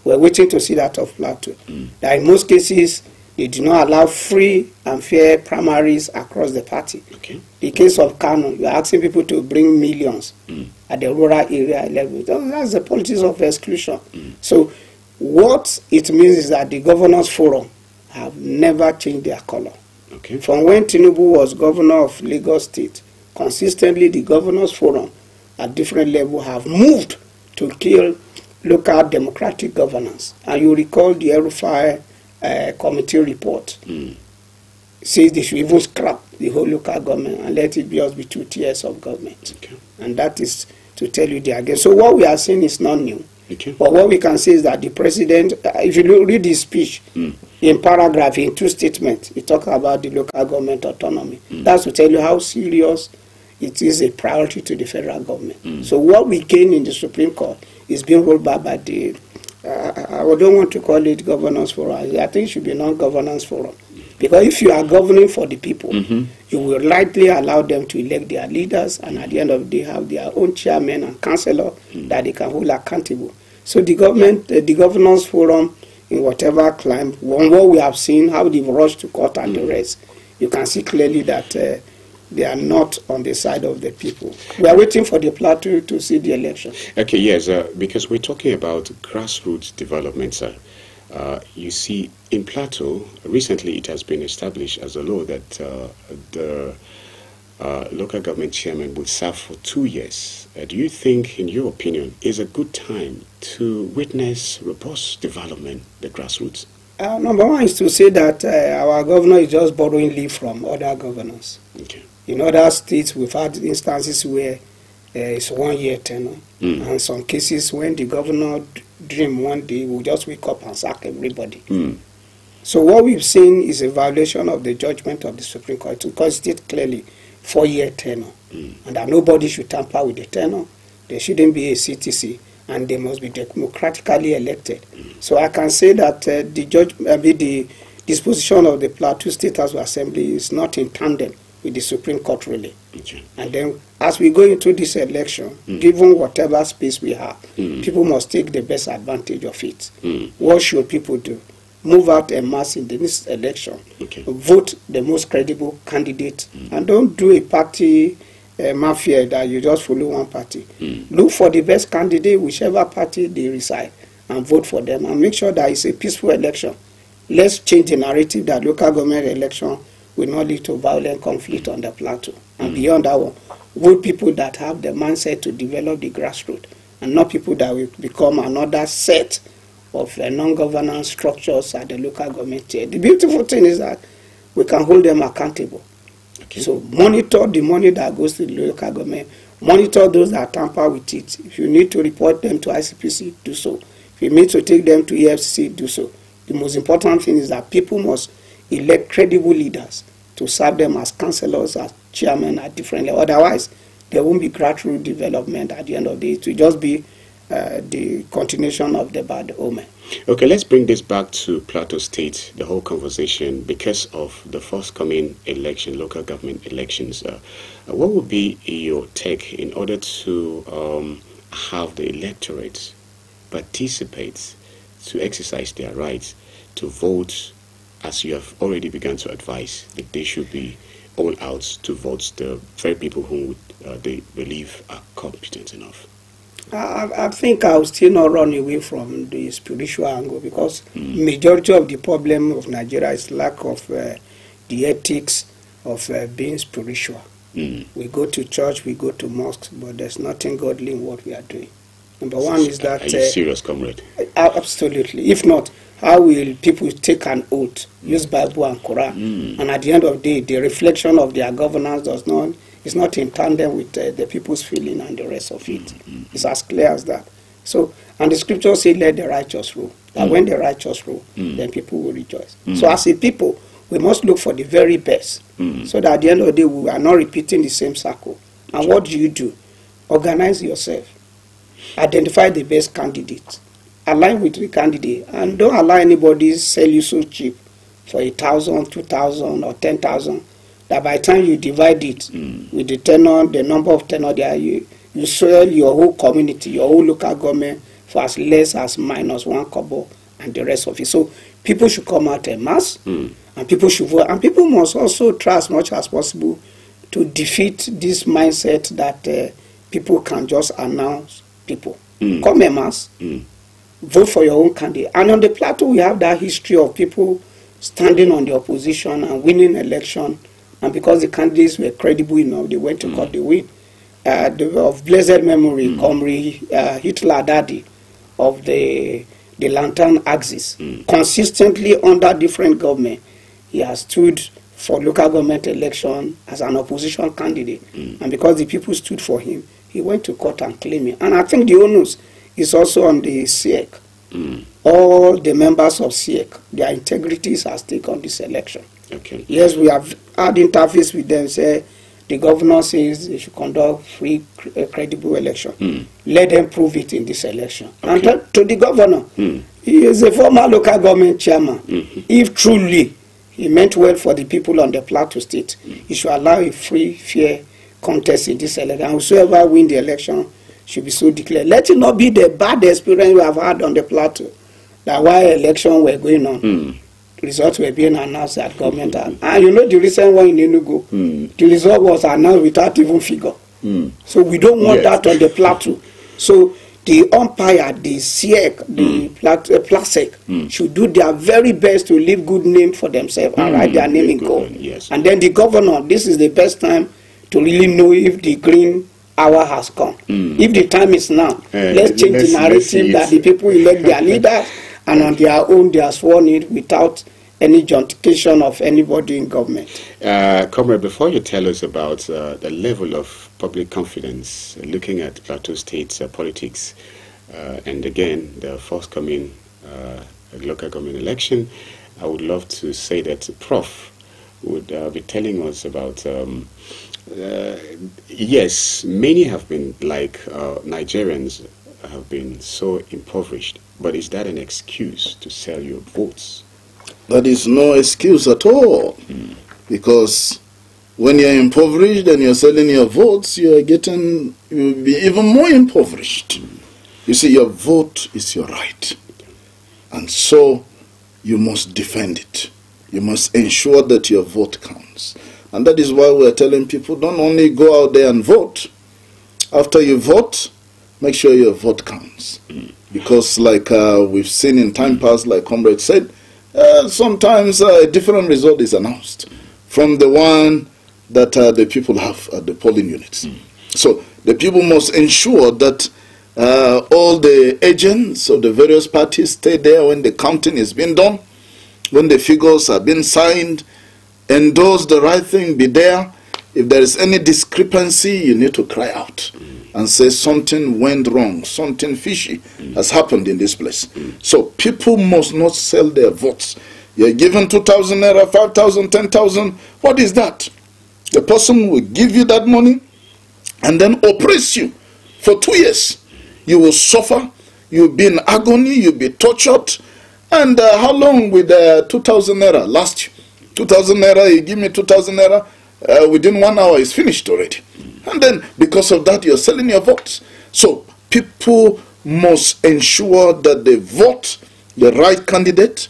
S13: We're waiting to see that of Plateau. That in most cases, they do not allow free and fair primaries across the party. The case of Kano, you're asking people to bring millions at the rural area level. That's the politics of exclusion. So what it means is that the governors forum have never changed their color. From when Tinubu was governor of Lagos State, consistently the governors forum at different levels have moved to kill local democratic governance. And you recall the Erufai committee report. Says they should even scrap the whole local government and let it just be 2 tiers of government. And that is to tell you the again. So what we are saying is not new. But what we can say is that the president, if you read his speech, in paragraph, in 2 statements, he talks about the local government autonomy. That's to tell you how serious it is a priority to the federal government. So what we gain in the Supreme Court is being rolled back by the, I don't want to call it governance forum. I think it should be non-governance forum. Because if you are governing for the people, you will likely allow them to elect their leaders, and at the end of the day have their own chairman and councillor that they can hold accountable. So the government, the governance forum, in whatever climb, what we have seen, how they've rushed to court and the rest, you can see clearly that they are not on the side of the people. We are waiting for the Plateau to see the election.
S1: Okay, yes, because we're talking about grassroots development, sir. You see, in Plateau, recently it has been established as a law that the local government chairman would serve for 2 years. Do you think, in your opinion, is a good time to witness robust development, the grassroots?
S13: Number one is to say that our governor is just borrowing leave from other governors. In other states, we've had instances where it's 1 year tenure. And some cases when the governor dream one day, will just wake up and sack everybody. So what we've seen is a violation of the judgment of the Supreme Court, because it states clearly 4-year tenure, and that nobody should tamper with the tenure. There shouldn't be a CTC, and they must be democratically elected. So I can say that the disposition of the Plateau State House of Assembly is not in tandem with the Supreme Court really. And then as we go into this election, given whatever space we have, people must take the best advantage of it. What should people do? Move out en masse in this election, vote the most credible candidate, and don't do a party mafia that you just follow one party. Look for the best candidate, whichever party they reside, and vote for them, and make sure that it's a peaceful election. Let's change the narrative that local government election will not lead to violent conflict on the Plateau. And beyond that one, vote people that have the mindset to develop the grassroots, and not people that will become another set of non-governance structures at the local government tier. The beautiful thing is that we can hold them accountable. So monitor the money that goes to the local government, monitor those that tamper with it. If you need to report them to ICPC, do so. If it means to take them to EFCC, do so. The most important thing is that people must elect credible leaders to serve them as councillors, as chairmen at different levels. Otherwise, there won't be grassroots development at the end of the day. It will just be the continuation of the bad omen.
S1: Okay, let's bring this back to Plateau State, the whole conversation, because of the forthcoming election, local government elections. What would be your take in order to have the electorate participate, to exercise their rights, to vote, as you have already begun to advise, that they should be all out to vote the very people whom they believe are competent enough?
S13: I think I'll still not run away from the spiritual angle, because majority of the problem of Nigeria is lack of the ethics of being spiritual. We go to church, we go to mosques, but there's nothing godly in what we are doing. Number one is that... Are
S1: you serious, comrade?
S13: Absolutely. If not, how will people take an oath, use Bible and Quran, and at the end of the day, the reflection of their governance is not in tandem with the people's feeling and the rest of it. It's as clear as that. So, and the scripture says, let the righteous rule. That when the righteous rule, then people will rejoice. So as a people, we must look for the very best, so that at the end of the day, we are not repeating the same cycle. And what do? Organize yourself. Identify the best candidate. Align with the candidate. And don't allow anybody sell you so cheap for 1,000, 2,000, or 10,000, that by the time you divide it with the tenor, the number of tenor there, you sell your whole community, your whole local government for as less as -1 kobo and the rest of it. So people should come out en masse, and people should vote. And people must also try as much as possible to defeat this mindset that people can just announce people. Come en masse, vote for your own candidate. And on the plateau, we have that history of people standing on the opposition and winning election. And because the candidates were credible enough, they went to court, they win. Of blessed memory, Comrie Hitler Daddy of the lantern axis, consistently under different government, he has stood for local government election as an opposition candidate. And because the people stood for him, he went to court and claimed it. And I think the onus is also on the SIEC. All the members of SIEC, their integrity is at stake on this election.
S1: Okay.
S13: Yes, we have had interface with them, say the governor says they should conduct free, credible election. Let them prove it in this election. Okay. And to the governor, he is a former local government chairman. If truly he meant well for the people on the Plateau State, he should allow a free, fair contest in this election. And whoever win the election should be so declared. Let it not be the bad experience we have had on the Plateau, that while elections were going on, results were being announced at government. And you know the recent one in Enugu, the result was announced without even figure. So we don't want that on the Plateau. So the umpire, the SIEC, the PLASEC should do their very best to leave good name for themselves and write their name in gold. And then the governor, this is the best time to really know if the green hour has come. If the time is now, let's change the narrative that the people elect their leaders, and on their own they are sworn in without any justification of anybody in government.
S1: Comrade, before you tell us about the level of public confidence looking at Plateau State's politics, and again the forthcoming local government election, I would love to say that Prof would be telling us about yes, many have been like Nigerians have been so impoverished, but is that an excuse to sell your votes?
S2: That is no excuse at all, because when you're impoverished and you're selling your votes, you'll be even more impoverished. You see, your vote is your right, and so you must defend it. You must ensure that your vote counts. And that is why we're telling people, don't only go out there and vote. After you vote, make sure your vote counts. Because like we've seen in time past, like Comrade said, sometimes a different result is announced from the one that the people have at the polling units. So the people must ensure that all the agents of the various parties stay there when the counting is being done, when the figures are being signed, endorse the right thing, be there. If there is any discrepancy, you need to cry out and say something went wrong, something fishy has happened in this place. So people must not sell their votes. You're given 2,000 naira, 5,000, 10,000. What is that? The person will give you that money and then oppress you for 2 years. You will suffer. You'll be in agony. You'll be tortured. And how long will 2,000 naira last you? 2,000 naira, you give me 2,000 naira, within 1 hour it's finished already. And then because of that, you're selling your votes. So people must ensure that they vote the right candidate,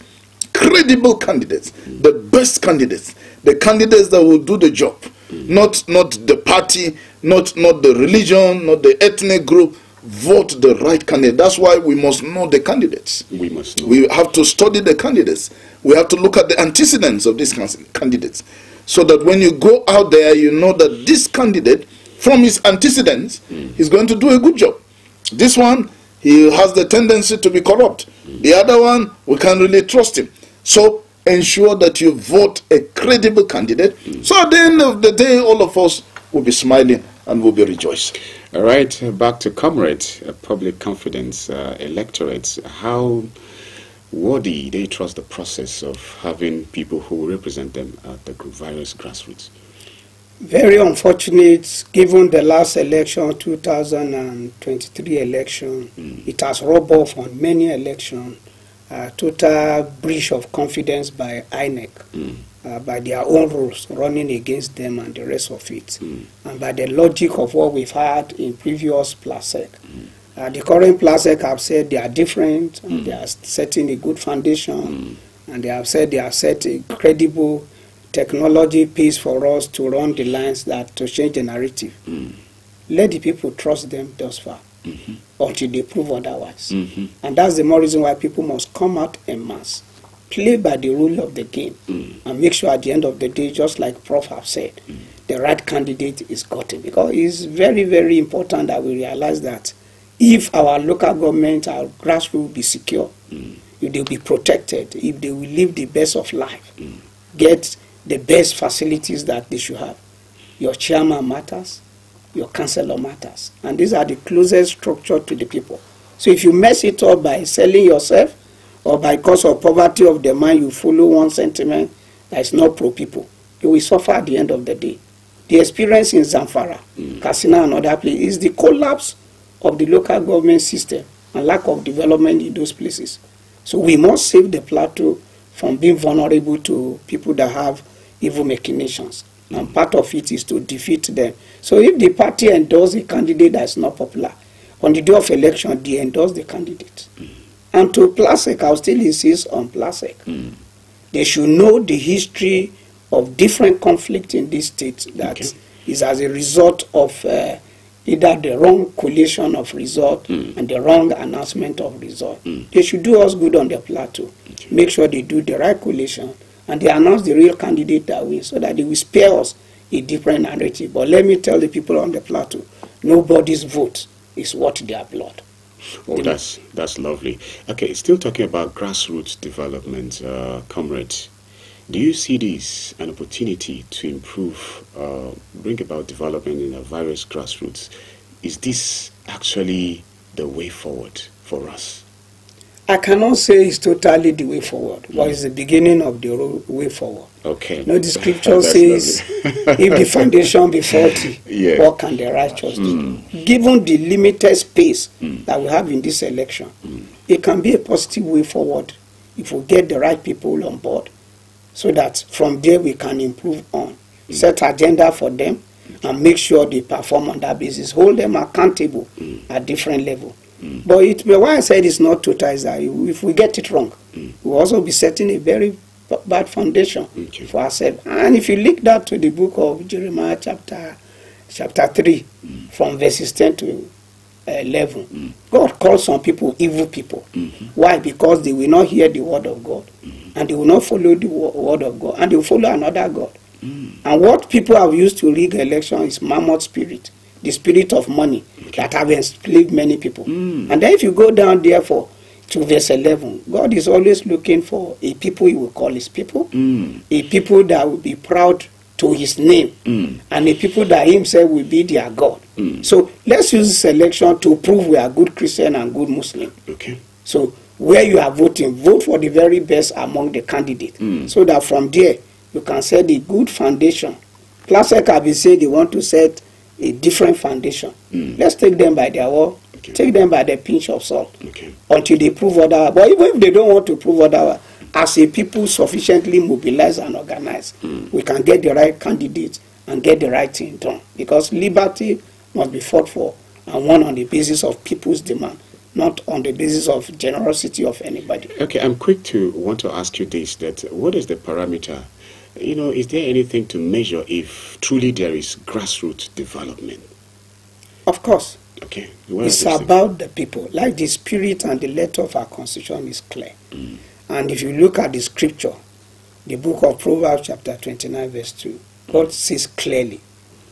S2: credible candidates, the best candidates, the candidates that will do the job, not the party, not the religion, not the ethnic group. Vote the right candidate. That's why we must know the candidates.
S1: We must know.
S2: We have to study the candidates. We have to look at the antecedents of these candidates, so that when you go out there, you know that this candidate, from his antecedents, is going to do a good job. This one, he has the tendency to be corrupt. The other one, we can't really trust him. So ensure that you vote a credible candidate. So at the end of the day, all of us will be smiling and will be rejoicing.
S1: All right, back to comrade, public confidence, electorates. How worthy they trust the process of having people who represent them at the various grassroots?
S13: Very unfortunate, given the last election, 2023 election, it has rubbed off on many elections. Total breach of confidence by INEC, by their own rules running against them and the rest of it, and by the logic of what we've had in previous PLASEC. The current PLASEC have said they are different, and they are setting a good foundation, and they have said they have set a credible technology piece for us to run the lines that to change the narrative. Let the people trust them thus far. Until they prove otherwise. And that's the more reason why people must come out en masse, play by the rule of the game, and make sure at the end of the day, just like Prof have said, the right candidate is gotten. Because it's very, very important that we realize that if our local government, our grassroots will be secure, if they'll be protected, if they will live the best of life, get the best facilities that they should have, your chairman matters, your councillor matters. And these are the closest structure to the people. So if you mess it up by selling yourself, or by cause of poverty of the mind, you follow one sentiment that is not pro-people, you will suffer at the end of the day. The experience in Zamfara, Katsina and other places is the collapse of the local government system and lack of development in those places. So we must save the plateau from being vulnerable to people that have evil machinations. And part of it is to defeat them. So if the party endorses a candidate that is not popular, on the day of election, they endorse the candidate. And to PLASEC, I'll still insist on PLASEC. They should know the history of different conflict in this state that is as a result of either the wrong collation of result and the wrong announcement of result. They should do us good on the plateau. Make sure they do the right collation and they announce the real candidate that wins, so that they will spare us a different narrative. But let me tell the people on the plateau, nobody's vote is worth their blood.
S1: Oh, that's lovely. Okay, still talking about grassroots development, comrades. Do you see this an opportunity to improve, bring about development in the various grassroots? Is this actually the way forward for us?
S13: I cannot say it's totally the way forward, but it's the beginning of the way forward.
S1: Okay.
S13: The scripture says, if the foundation be faulty, what can the righteous do? Given the limited space that we have in this election, it can be a positive way forward if we get the right people on board, so that from there we can improve on, set agenda for them, and make sure they perform on that basis, hold them accountable at different levels. But why I said it's not total is that if we get it wrong, we'll also be setting a very bad foundation for ourselves. And if you link that to the book of Jeremiah chapter 3, from verses 10 to 11, God calls some people evil people. Why? Because they will not hear the word of God, and they will not follow the word of God, and they will follow another God. And what people have used to rig election is mammoth spirit, the spirit of money that have enslaved many people. And then if you go down therefore to verse 11, God is always looking for a people he will call his people, a people that will be proud to his name, and the people that himself will be their God. So let's use this election to prove we are good Christian and good Muslim.
S1: Okay.
S13: So where you are voting, vote for the very best among the candidates, so that from there you can set a good foundation. PLATEAU have been saying they want to set a different foundation. Let's take them by their word, take them by the pinch of salt, until they prove otherwise. But even if they don't want to prove otherwise, as a people sufficiently mobilized and organized, we can get the right candidates and get the right thing done. Because liberty must be fought for and won on the basis of people's demand, not on the basis of generosity of anybody.
S1: Okay, I'm quick to want to ask you this, that what is the parameter? You know, is there anything to measure if truly there is grassroots development?
S13: Of course.
S1: Okay.
S13: It's about the people. Like the spirit and the letter of our constitution is clear. And if you look at the scripture, the book of Proverbs chapter 29 verse 2, God says clearly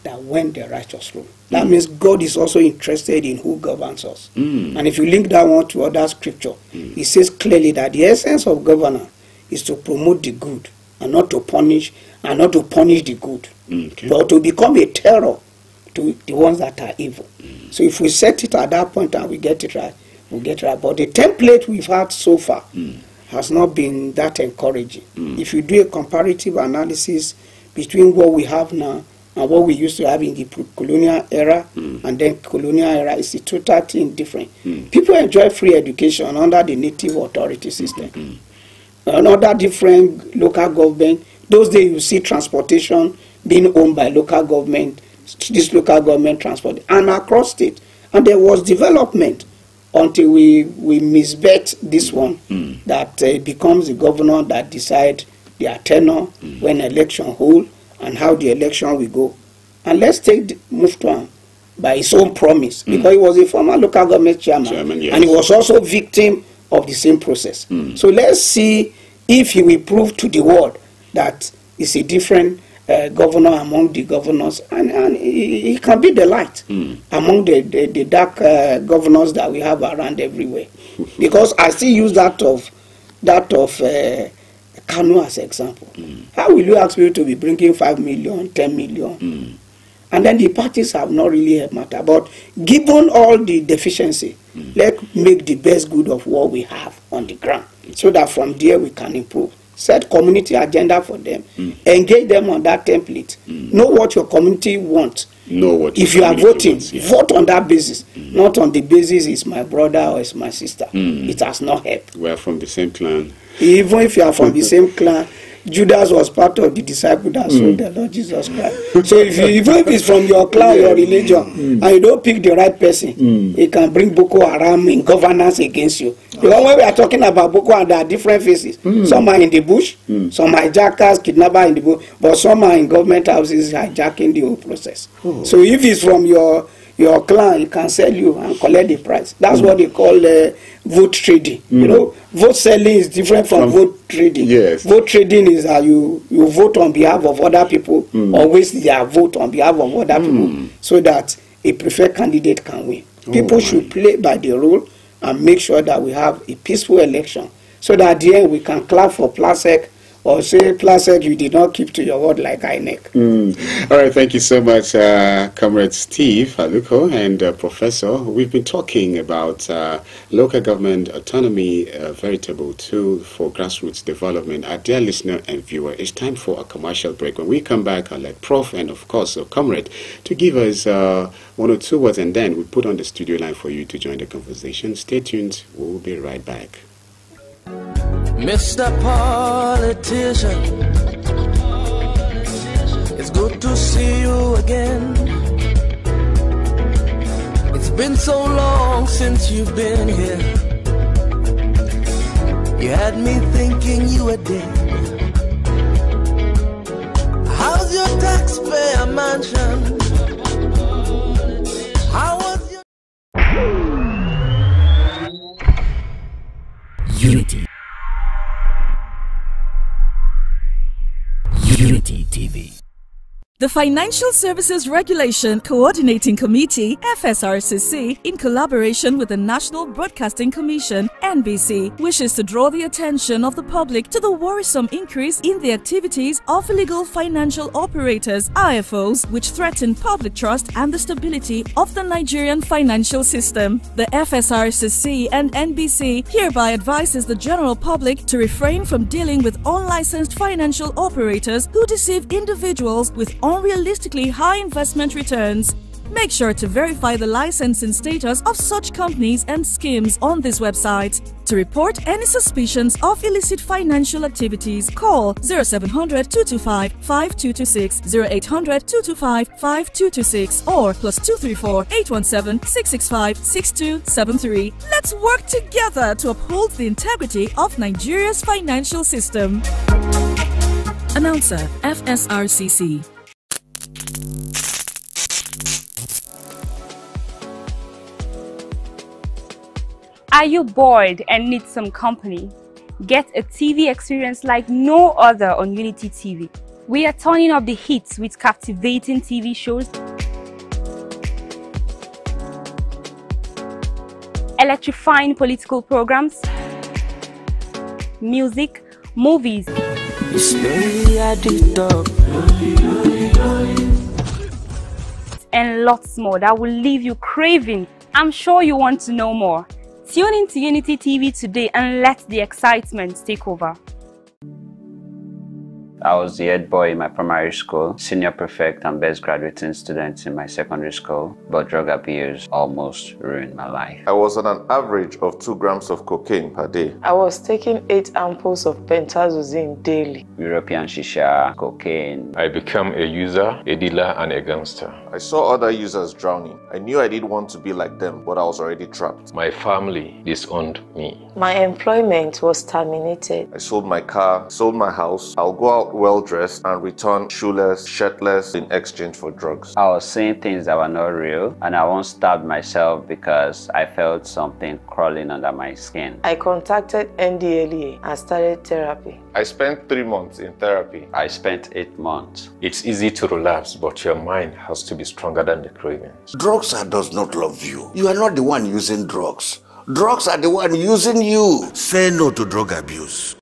S13: that when the righteous rule, that means God is also interested in who governs us. And if you link that one to other scripture, it says clearly that the essence of governance is to promote the good and not to punish, and not to punish the good, but to become a terror to the ones that are evil. So if we set it at that point and we get it right, we'll get it right. But the template we've had so far has not been that encouraging. If you do a comparative analysis between what we have now and what we used to have in the colonial era, and then colonial era, is a total thing different. People enjoy free education under the native authority system. Another different local government. Those days you see transportation being owned by local government, this local government transport, and across state. And there was development until we misbet this one, that becomes the governor that decide their tenure, when election hold, and how the election will go. And let's take Muftuan by his own promise, because he was a former local government chairman, and he was also victim of the same process. So let's see if he will prove to the world that he's a different governor among the governors, and he can be the light among the dark governors that we have around everywhere. Because I still use that of Kano as an example. How will you ask people to be bringing 5 million, 10 million? And then the parties have not really helped matter. But given all the deficiency, let's make the best good of what we have on the ground, so that from there we can improve. Set community agenda for them. Engage them on that template. Know what your community wants.
S1: Know what
S13: if you are voting, vote on that basis, not on the basis it's my brother or it's my sister. It has not helped.
S1: We are from the same clan.
S13: Even if you are from the same clan, Judas was part of the disciple that sold the Lord Jesus Christ. So even if it's from your clan, your religion, and you don't pick the right person, it can bring Boko Haram in governance against you. Because when we are talking about Boko Haram, there are different faces. Some are in the bush, some hijackers, kidnappers in the bush, but some are in government houses hijacking the whole process. So if it's from your clan, it can sell you and collect the price. That's what they call vote trading. You know, vote selling is different from vote trading. Vote trading is how you vote on behalf of other people, or waste their vote on behalf of other people, so that a preferred candidate can win. People should play by the rule and make sure that we have a peaceful election, so that at the end we can clap for PLATEAU, or say, PLATEAU, you did not keep to your word like INEC.
S1: All right, thank you so much, Comrade Steve Aluko and Professor. We've been talking about local government autonomy, a veritable tool for grassroots development. Our dear listener and viewer, it's time for a commercial break. When we come back, I'll let Prof and, of course, Comrade to give us 1 or 2 words, and then we put on the studio line for you to join the conversation. Stay tuned. We'll be right back.
S3: Mr. Politician, it's good to see you again. It's been so long since you've been here. You had me thinking you were dead. How's your taxpayer mansion? How was your
S14: Unity? Unity TV.
S12: The Financial Services Regulation Coordinating Committee, FSRCC, in collaboration with the National Broadcasting Commission, NBC, wishes to draw the attention of the public to the worrisome increase in the activities of illegal financial operators, IFOs, which threaten public trust and the stability of the Nigerian financial system. The FSRCC and NBC hereby advises the general public to refrain from dealing with unlicensed financial operators who deceive individuals with unrealistically high investment returns. Make sure to verify the licensing status of such companies and schemes on this website. To report any suspicions of illicit financial activities, call 0700 225 5226, 0800 225 5226, or +234 817 665 6273. Let's work together to uphold the integrity of Nigeria's financial system. Announcer, FSRCC.
S4: Are you bored and need some company? Get a TV experience like no other on Unity TV. We are turning up the hits with captivating TV shows, electrifying political programs, music, movies, and lots more that will leave you craving. I'm sure you want to know more. Tune into Unity TV today and let the excitement take over.
S7: I was the head boy in my primary school, senior prefect and best graduating student in my secondary school, but drug abuse almost ruined my life.
S8: I was on an average of 2 grams of cocaine per day.
S9: I was taking 8 ampoules of pentazosine daily.
S7: European shisha, cocaine.
S10: I became a user, a dealer, and a gangster.
S8: I saw other users drowning. I knew I didn't want to be like them, but I was already trapped.
S10: My family disowned me.
S9: My employment was terminated.
S8: I sold my car, sold my house. I'll go out well-dressed and return shoeless, shirtless in exchange for drugs.
S7: I was seeing things that were not real, and I once stabbed myself because I felt something crawling under my skin.
S9: I contacted NDLEA and started therapy.
S8: I spent 3 months in therapy.
S7: I spent 8 months.
S10: It's easy to relapse, but your mind has to be stronger than the cravings.
S11: Drugs does not love you. You are not the one using drugs. Drugs are the one using you. Say no to drug abuse.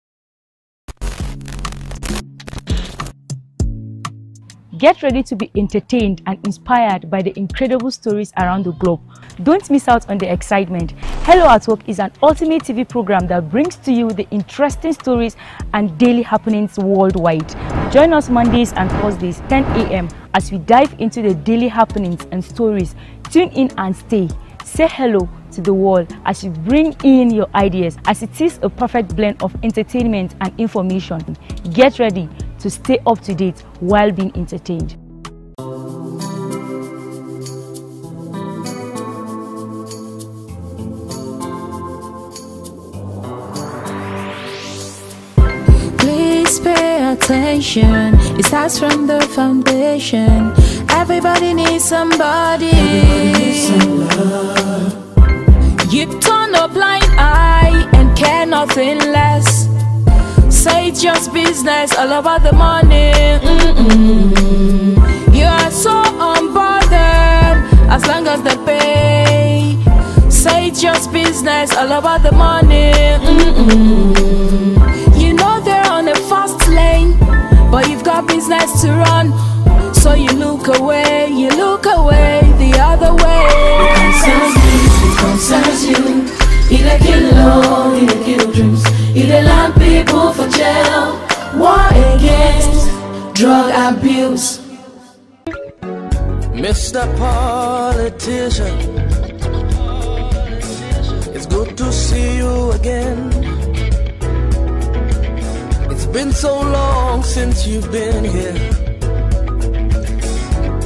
S4: Get ready to be entertained and inspired by the incredible stories around the globe. Don't miss out on the excitement. Hello at Work is an ultimate TV program that brings to you the interesting stories and daily happenings worldwide. Join us Mondays and Thursdays, 10 a.m. as we dive into the daily happenings and stories. Tune in and stay. Say hello to the world as you bring in your ideas, as it is a perfect blend of entertainment and information. Get ready to stay up to date while being entertained.
S5: Please pay attention. It starts from the foundation. Everybody needs somebody. You turn a blind eye and care nothing less. Say it's just business, all about the money. You are so unbothered as long as they pay. Say it's just business, all about the money. You know they're on a fast lane, but you've got business to run. So you look away the other way.
S6: It concerns you. It kill love, it kill dreams. It land people for jail. War against drug abuse.
S3: Mr. Politician, it's good to see you again. It's been so long since you've been here.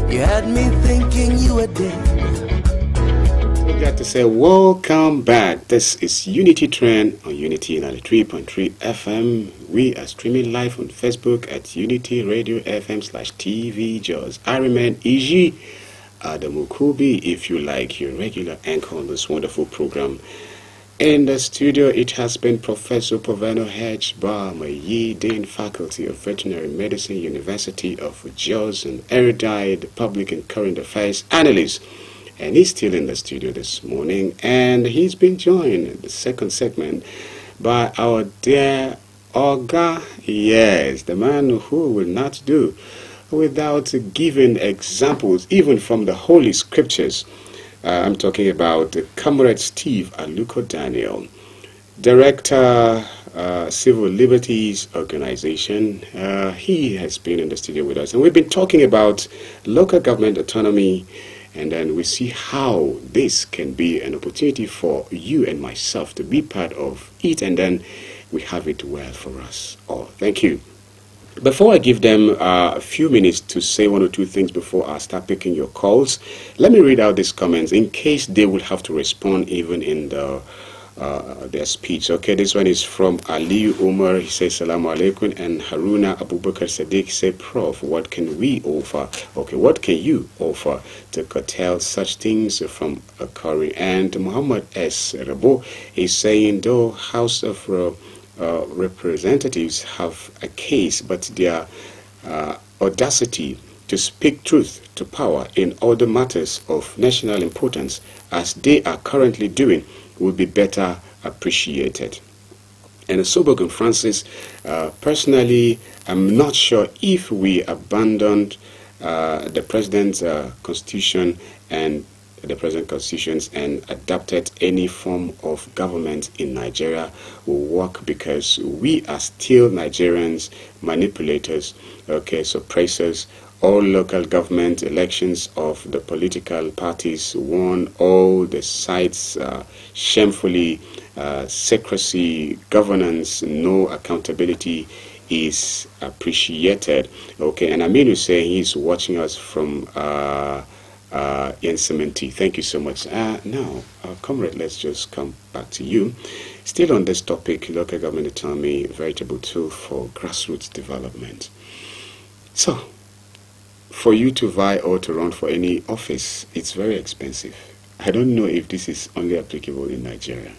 S3: You had me thinking you were dead.
S1: We got to say welcome back. This is Unity Trend on Unity 93.3 FM. We are streaming live on Facebook at Unity Radio FM/TV Jaws. I remain Iji Adamukubi, if you like, your regular anchor on this wonderful program. In the studio, it has been Professor Poveno H. Bamayi, Dean Faculty of Veterinary Medicine, University of Jos, an erudite public and current affairs analyst. And he's still in the studio this morning, and he's been joined in the second segment by our dear Oga, yes, the man who will not do without giving examples, even from the Holy Scriptures. I'm talking about Comrade Steve Aluko Daniel, Director, Civil Liberties Organization. He has been in the studio with us, and we've been talking about local government autonomy, and then we see how this can be an opportunity for you and myself to be part of it, and then we have it well for us all. Thank you. Before I give them a few minutes to say one or two things before I start picking your calls, let me read out these comments in case they will have to respond even in their speech. Okay, this one is from Aliyu Umar. He says, Salamu Alaikum. And Haruna Abubakar Sadiq said, Prof, what can we offer? Okay, what can you offer to curtail such things from occurring? And Muhammad S. Rabo is saying, though House of Representatives have a case, but their audacity to speak truth to power in other matters of national importance, as they are currently doing, will be better appreciated. And Sobogun Francis, personally, I'm not sure if we abandoned the President's Constitution and the present constitutions and adopted any form of government in Nigeria will work, because we are still Nigerians, manipulators, okay, suppressors. All local government elections of the political parties won all the sides shamefully. Secrecy, governance, no accountability is appreciated. Okay, and Aminu say he's watching us from in Cementi. Thank you so much. Now, comrade, let's just come back to you. Still on this topic, local government autonomy, veritable tool for grassroots development. So, for you to vie or to run for any office, it's very expensive. I don't know if this is only applicable in Nigeria.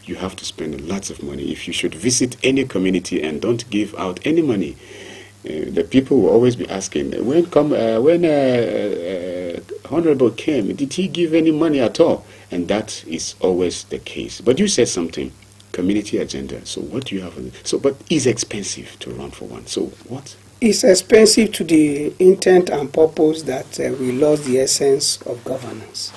S1: You have to spend lots of money. If you should visit any community and don't give out any money, the people will always be asking, when Honorable came, did he give any money at all? And that is always the case. But you said something, community agenda. So what do you have on it? So, but it's expensive to run for one. So what?
S13: It's expensive to the intent and purpose that we lost the essence of governance.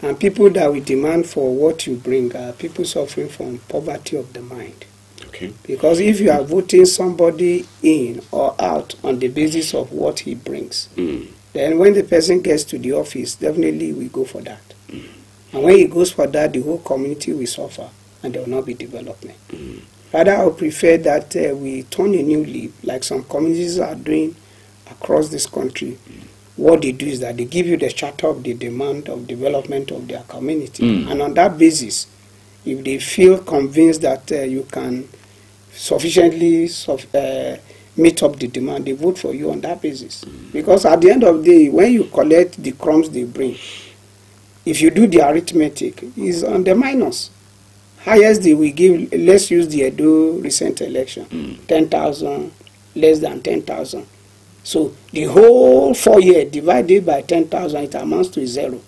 S13: And people that we demand for what you bring are people suffering from poverty of the mind.
S1: Okay.
S13: Because if you are voting somebody in or out on the basis of what he brings, then when the person gets to the office, definitely we go for that. And when he goes for that, the whole community will suffer and there will not be development. Rather, I would prefer that we turn a new leaf, like some communities are doing across this country. What they do is that they give you the charter of the demand of development of their community. And on that basis, if they feel convinced that you can sufficiently meet up the demand, they vote for you on that basis. Because at the end of the day, when you collect the crumbs they bring, if you do the arithmetic, it's on the minus. Highest they will give, let's use the Edo recent election, 10,000, less than 10,000. So the whole 4 year divided by 10,000, it amounts to 0.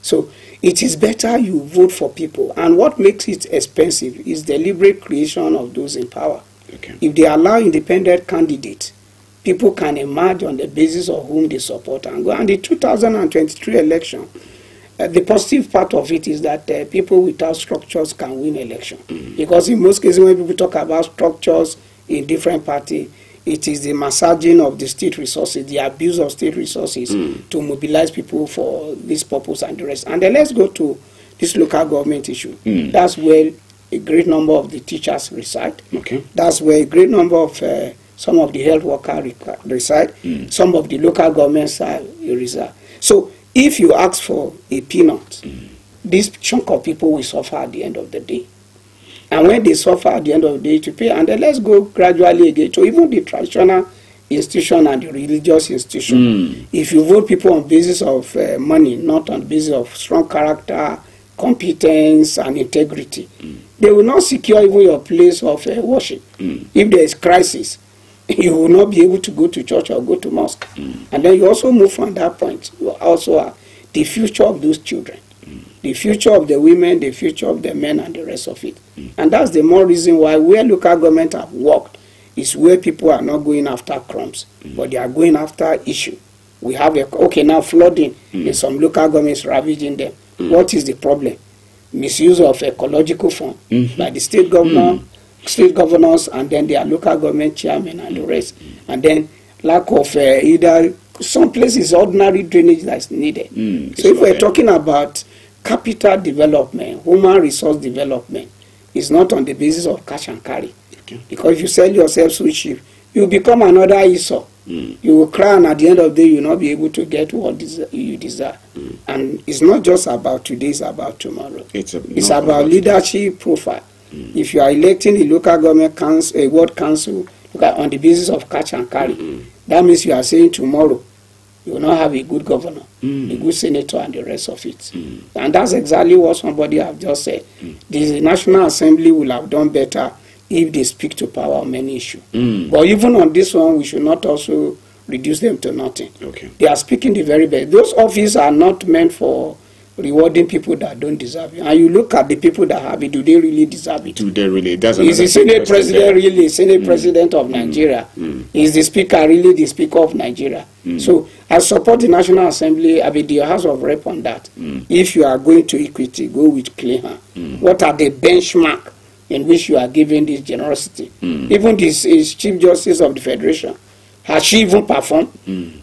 S13: So it is better you vote for people. And what makes it expensive is the deliberate creation of those in power.
S1: Okay.
S13: If they allow independent candidates, people can emerge on the basis of whom they support and go. And the 2023 election, the positive part of it is that people without structures can win election. Because in most cases, when people talk about structures in different parties, it is the massaging of the state resources, the abuse of state resources to mobilize people for this purpose and the rest. And then let's go to this local government issue. That's where a great number of the teachers reside.
S1: Okay.
S13: That's where a great number of some of the health workers reside. Some of the local governments reside. So if you ask for a peanut, this chunk of people will suffer at the end of the day. And when they suffer at the end of the day to pay, and then let's go gradually again to even the traditional institution and the religious institution. If you vote people on basis of money, not on basis of strong character, competence and integrity, they will not secure even your place of worship. If there is crisis, you will not be able to go to church or go to mosque. And then you also move from that point. You also are the future of those children, the future of the women, the future of the men, and the rest of it. And that's the more reason why where local government have worked is where people are not going after crumbs, but they are going after issue. We have now flooding in some local governments ravaging them. What is the problem? Misuse of ecological fund by the state governor, state governors, and then their local government chairmen and the rest. And then lack of either some places ordinary drainage that's needed. So if we're talking about capital development, human resource development, it's not on the basis of cash and carry. Because if you sell yourself so cheap, you become another Esau. You will cry, and at the end of the day, you will not be able to get what you desire. And it's not just about today, it's about tomorrow. It's about leadership profile. If you are electing a local government council, a ward council, on the basis of cash and carry, that means you are saying tomorrow you will not have a good governor, a good senator, and the rest of it. And that's exactly what somebody have just said. The National Assembly will have done better if they speak to power on many issues. But even on this one, we should not also reduce them to nothing. They are speaking the very best. Those offices are not meant for rewarding people that don't deserve it. And you look at the people that have it, do they really deserve it?
S1: Do they really? Is
S13: the Senate President really Senate President of Nigeria? Is the Speaker really the Speaker of Nigeria? So I support the National Assembly, I mean the House of Rep on that. If you are going to equity, go with clean hand. What are the benchmark in which you are giving this generosity? Even this is Chief Justice of the Federation. Has she even performed?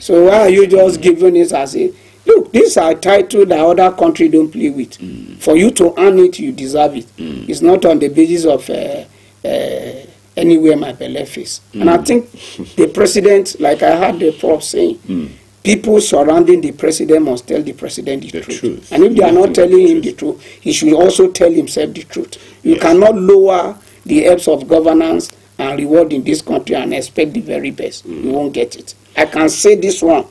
S13: So why are you just giving it as a, look, these are titles that other country don't play with. For you to earn it, you deserve it. It's not on the basis of anywhere my belief is. And I think the president, like I heard the prof saying, people surrounding the president must tell the president the truth. And if they are not telling him the truth, he should also tell himself the truth. You cannot lower the ebbs of governance and reward in this country and expect the very best. You won't get it. I can say this one,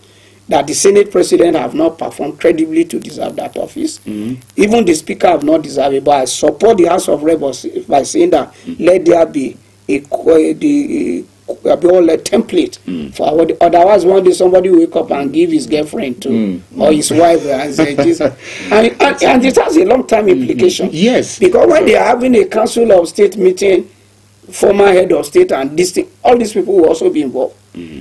S13: that the Senate President have not performed credibly to deserve that office. Even the Speaker have not deserved it, but I support the House of Reps by saying that let there be a template for what, otherwise one day somebody will wake up and give his girlfriend to or his wife and say this. And it has a long time implication.
S1: Yes.
S13: Because when they are having a Council of State meeting, former head of state and this thing, all these people will also be involved.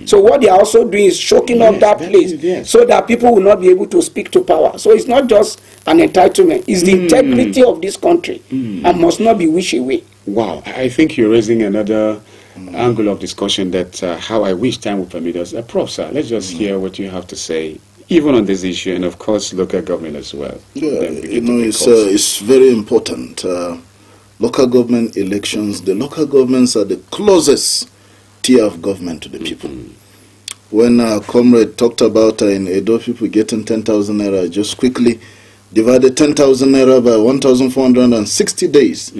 S13: So what they are also doing is choking up that place so that people will not be able to speak to power. So it's not just an entitlement, it's the integrity of this country and must not be wished away.
S1: Wow, I think you're raising another angle of discussion that how I wish time would permit us. Prof, sir, let's just hear what you have to say, even on this issue, and of course local government as well.
S2: Yeah, you know, it's very important. Local government elections, the local governments are the closest tier of government to the people. When our comrade talked about in Edo people getting 10,000 naira, just quickly divided 10,000 naira by 1,460 days.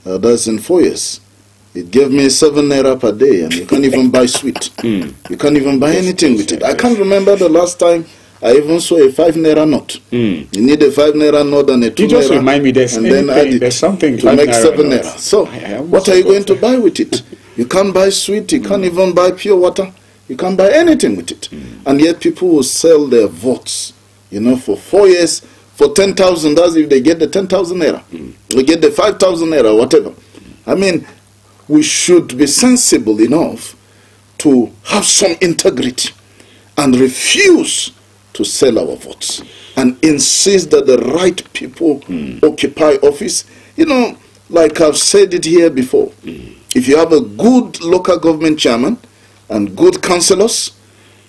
S2: That's in 4 years. It gave me 7 naira per day, and you can't even buy sweet. You can't even buy anything with it. I can't remember the last time I even saw a 5 naira note. You need a 5 naira note and a 2 naira. You just remind me there's, and then add it something to make 7 naira. So what are you going to buy with it? You can't buy sweet, you can't even buy pure water, you can't buy anything with it. And yet people will sell their votes, you know, for 4 years, for 10,000, that's if they get the 10,000 naira. They get the 5,000 naira, whatever. I mean, we should be sensible enough to have some integrity and refuse to sell our votes and insist that the right people occupy office. You know, like I've said it here before, if you have a good local government chairman and good councillors,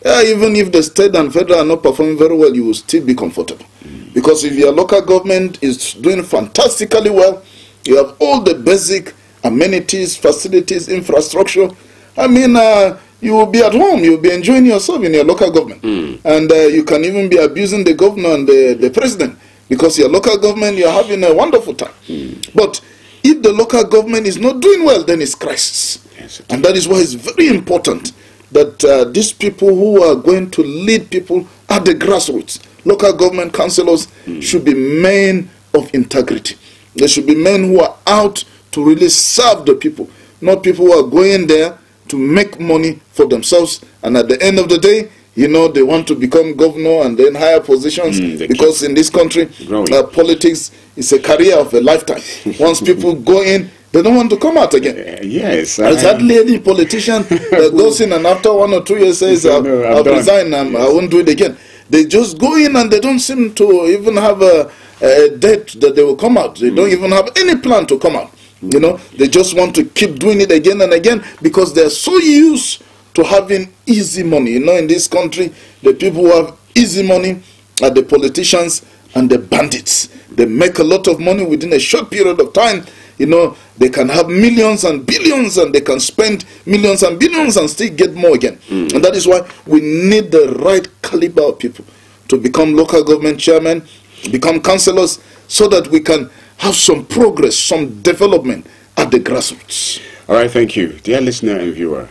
S2: even if the state and federal are not performing very well, you will still be comfortable. Because if your local government is doing fantastically well, you have all the basic amenities, facilities, infrastructure, I mean, you will be at home, you will be enjoying yourself in your local government. And you can even be abusing the governor and the president, because your local government, you're having a wonderful time. But if the local government is not doing well, then it's crisis. And that is why it's very important that these people who are going to lead people at the grassroots, local government councillors, should be main of integrity. There should be men who are out to really serve the people, not people who are going there to make money for themselves, and at the end of the day, you know, they want to become governor and then higher positions, because in this country, politics is a career of a lifetime. Once people go in, they don't want to come out again.
S1: Yes.
S2: There's hardly any politician that goes in and after 1 or 2 years says, I'll resign and I won't do it again. They just go in and they don't seem to even have a date that they will come out. They don't even have any plan to come out. You know, they just want to keep doing it again and again because they're so used to having easy money. You know, in this country, the people who have easy money are the politicians and the bandits. They make a lot of money within a short period of time. You know, they can have millions and billions, and they can spend millions and billions and still get more again. And that is why we need the right caliber of people to become local government chairmen, become councillors, so that we can have some progress, some development at the grassroots.
S1: All right, thank you. Dear listener and viewer,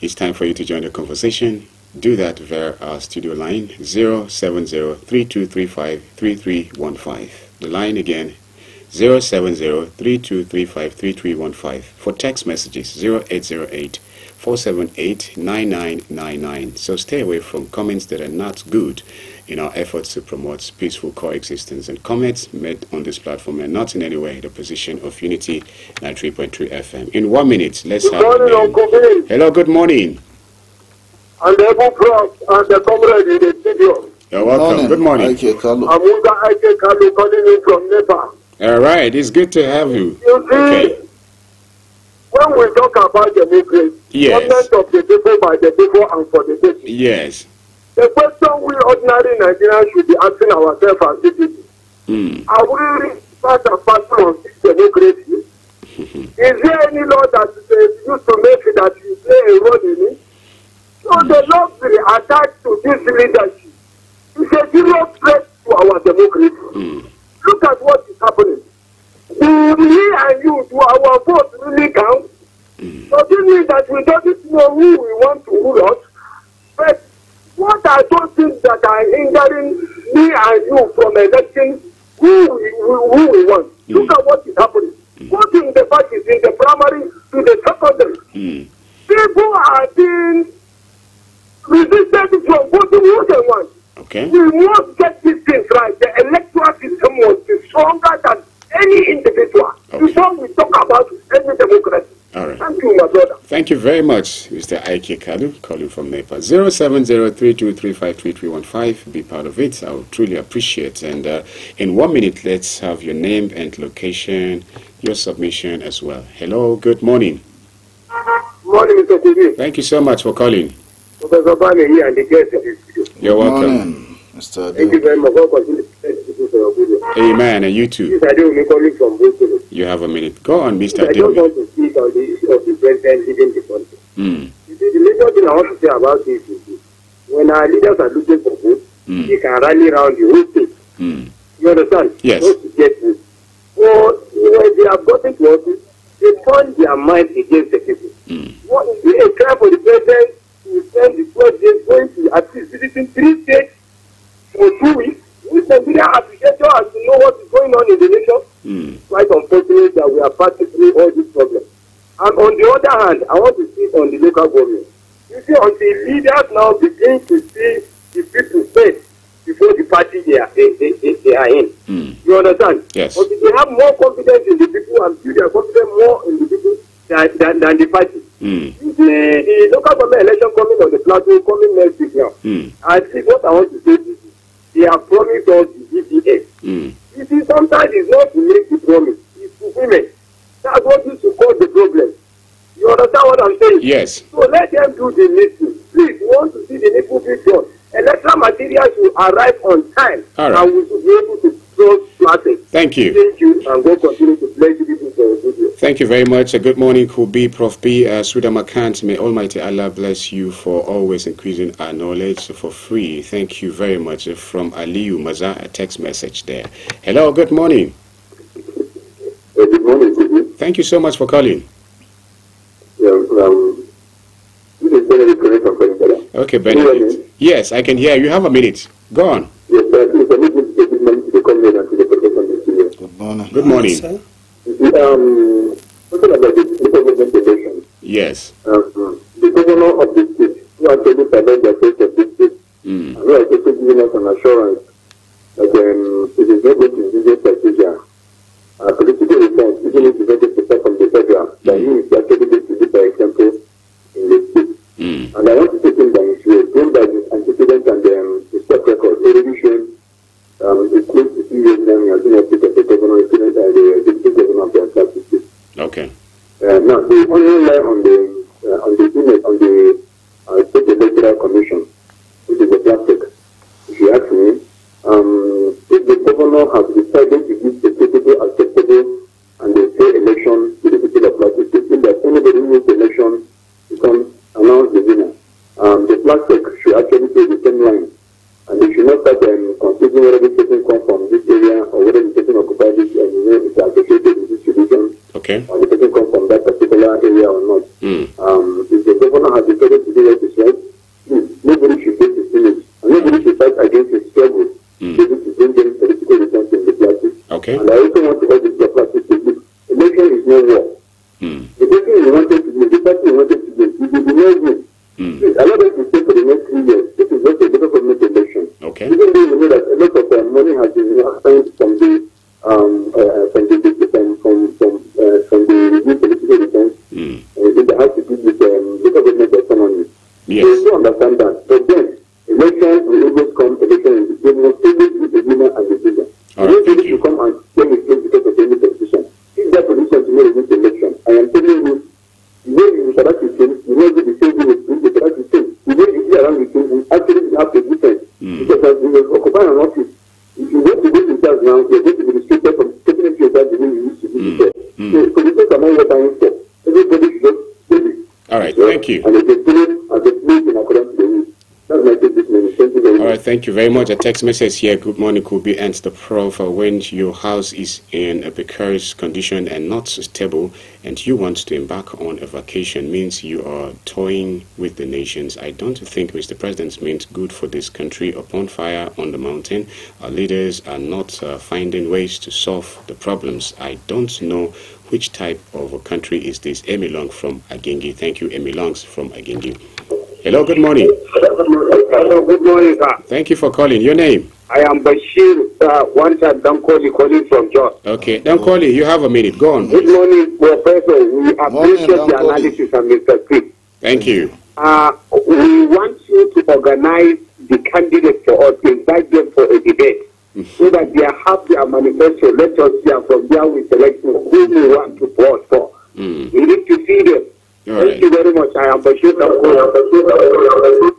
S1: it's time for you to join the conversation. Do that via our studio line, 070-3235-3315. The line again, 070-3235-3315. For text messages, 0808-478-9999. So stay away from comments that are not good in our efforts to promote peaceful coexistence. And comments made on this platform are not in any way the position of Unity 93.3 FM. In 1 minute, let's have hello, good morning.
S14: And the prof and the comrade in the studio.
S1: You're welcome. Good morning.
S14: I'm Ike Kalu calling you from Nepal.
S1: All right, it's good to have you.
S14: You see, when we talk about democracy, government of the people, by the people, and for the people.
S1: Yes.
S14: The question we ordinary Nigerians should be asking ourselves as citizens, are we part and parcel of this democracy? Is there any law that is used to make it that you play a role in it? So the luxury attached to this leadership is a serious threat to our democracy. Look at what is happening. Do me and you, do our vote really count? Does it mean that we don't know who we want to rule us? But what are those things that are hindering me and you from electing who we want? Look at what is happening. Both in the parties, in the primary to the secondary. People are being resisted from voting who they want.
S1: Okay.
S14: We must get these things right. The electoral system must be stronger than any individual before we talk about any democracy.
S1: All right.
S14: Thank you, my brother.
S1: Thank you very much, Mr. Ike Kalu, calling from Nepal. 070-3235-3315. Be part of it. I would truly appreciate. And in 1 minute, let's have your name and location, your submission as well. Hello, good morning.
S14: Morning, Mr. TV.
S1: Thank you so much for calling.
S14: Professor Bane here and the guest of this video.
S1: You're welcome.
S2: Mr.
S14: Thank you very much. God continue to thank you for your video.
S1: Amen, and you too.
S14: This is Adeomi calling from Brooklyn.
S1: You have a minute. Go on, Mr.
S14: I just
S1: Adeomi.
S14: want to speak on the issue of the president leading the country. You see, the major thing I want to say about this is when our leaders are looking for votes, they can rally around the whole state. You understand?
S1: Yes.
S14: Not to get votes. So, when they have gotten to office, they turn their mind against the people. What is it a crime for the president to spend the 12 days going to at least visiting 3 states for 2 weeks? Which Nigeria appreciator has to know what is going on in the nation. Quite unfortunate that we are passing through all these problems. And on the other hand, I want to speak on the local government. You see, until leaders now begin to see the people first before the party they are in. You understand?
S1: Yes.
S14: But if they have more confidence in the people and feel they are confident more in the people than the party. You see, the local government election coming on the plateau coming next week now. I think what I want to say is they have promised us the DPS. You see, sometimes it's not to make the promise, it's fulfillment. That's what used to cause the problem. You understand what I'm saying?
S1: Yes.
S14: So let them do the needful. Please, we want to see the needful be done. Electoral material should arrive on time.
S1: All right.
S14: And we should be able to close planting.
S1: Thank you.
S14: Thank you, and God continue to bless you people for your video.
S1: Thank you very much. Good morning, Kubi, Prof. B. Suda Makant. May Almighty Allah bless you for always increasing our knowledge for free. Thank you very much. From Aliyu Maza, a text message there. Hello, good morning.
S14: Good morning, Kubi.
S1: Thank you so much for calling.
S14: This is Benedict from Kayatarwa.
S1: Okay, Benedict. Yes, I can hear you. Have a minute. Go on.
S14: Yes, sir. Please permit me to take this money to the community and to the protection of the
S2: morning.
S1: Good morning.
S14: Talking about the government election.
S1: Yes.
S14: The governor of the state, who actually surveyed the face of the state, and who has also given us an assurance that it is not going to be procedure. Political reform, even if it's not going to start from the federal, that means it's actually going to be, for example, in the state. And I want to take him down his way, going by the antecedent and the step record, already shown it's close to 2 years now, he has been elected as the governor, the deputy governor of the entire state.
S1: Okay.
S14: Now, the only lie on the state electoral commission, which is the plastic. If you ask me, if the governor has decided to give a capable, acceptable, and a fair election to the people of Plateau State, that anybody who wins the election becomes announced the winner. The plastic should actually take the same line, and they should not start considering whether this person comes from this area or whether the person occupies this area, it's associated with this religion.
S1: Okay.
S14: Or the person comes from that particular area or not. If the governor has decided to do what is right, nobody should get his image. And nobody should fight against his struggle. Able to bring them political reforms in the places.
S1: Okay.
S14: And I also want to urge the places to do. Election is no war. The person you wanted to do, the party you wanted to do, you will be no good. Please allow them to stay for the next 3 years. This is not a local government election.
S1: Okay.
S14: Even though you know that a lot of money has been assigned from the new political reforms, that has to do with local government autonomy.
S1: Yes.
S14: So you understand that. But then, elections will always come, elections will always be the winner and the loser. Nobody should come and claim his place because of any position. If that position tomorrow is this election, I am telling you, the way you should actually change, you know the same thing with the should actually change. The way you see around the thing will actually have a difference. Because as you occupy an office, if you want to go to charge now, you're going to be restricted from taking into your charge the way you used to do before. So politics are not what I'm for. Everybody should just do it.
S1: All right, thank you.
S14: And if they do it, as they play in accordance to the rules. That's my take this morning. Thank you very much.
S1: All right, thank you very much. A text message here. Good morning, Kubi and the Prof. When your house is in a precarious condition and not stable, and you want to embark on a vacation, means you are toying with the nations. I don't think Mr. President meant good for this country. Upon fire on the mountain, our leaders are not finding ways to solve the problems. I don't know which type of a country is this. Emilong from Agengi. Thank you, Emilongs from Agengi. Hello, good morning.
S14: Hello, good morning, sir.
S1: Thank you for calling. Your name?
S14: I am Bashir, one shot Dankoli calling from Jos.
S1: Okay, Dankoli, you have a minute. Go on.
S14: Good morning, Professor. We appreciate the analysis and Mr. Chris.
S1: Thank you.
S14: We want you to organize the candidates for us, invite them for a debate, so that they are happy and manifesto. Let us see, and from there we select who we want to vote for. We need to see them. Thank you very much. I am Bashir Dankoli.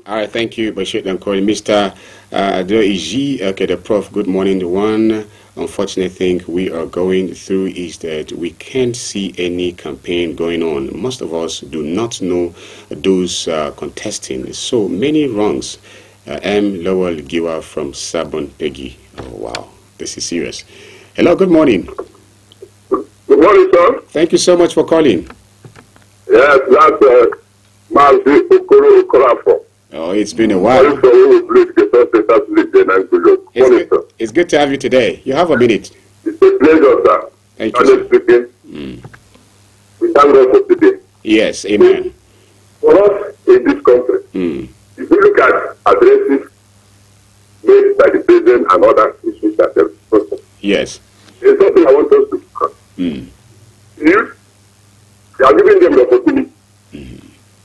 S1: All right, thank you, Bashir Dankoli. Mr. Adoiji, okay, the Prof, good morning. The one unfortunate thing we are going through is that we can't see any campaign going on. Most of us do not know those contesting. So many wrongs. M. Lowell Giwa from Sabon Peggy. Oh, wow. This is serious. Hello, good morning.
S14: Good morning, sir.
S1: Thank you so much for calling.
S14: Yes, that's Masu Okoro.
S1: Oh, it's been a while. It's good to have you today. You have a minute.
S14: It's a pleasure, sir.
S1: Thank you.
S14: Speaking. We thank God for today.
S1: Yes, amen.
S14: For us in this country, if you look at addresses made by the president and other issues that are important,
S1: yes,
S14: there's something I want us to discuss. Youth, they are giving them the opportunity.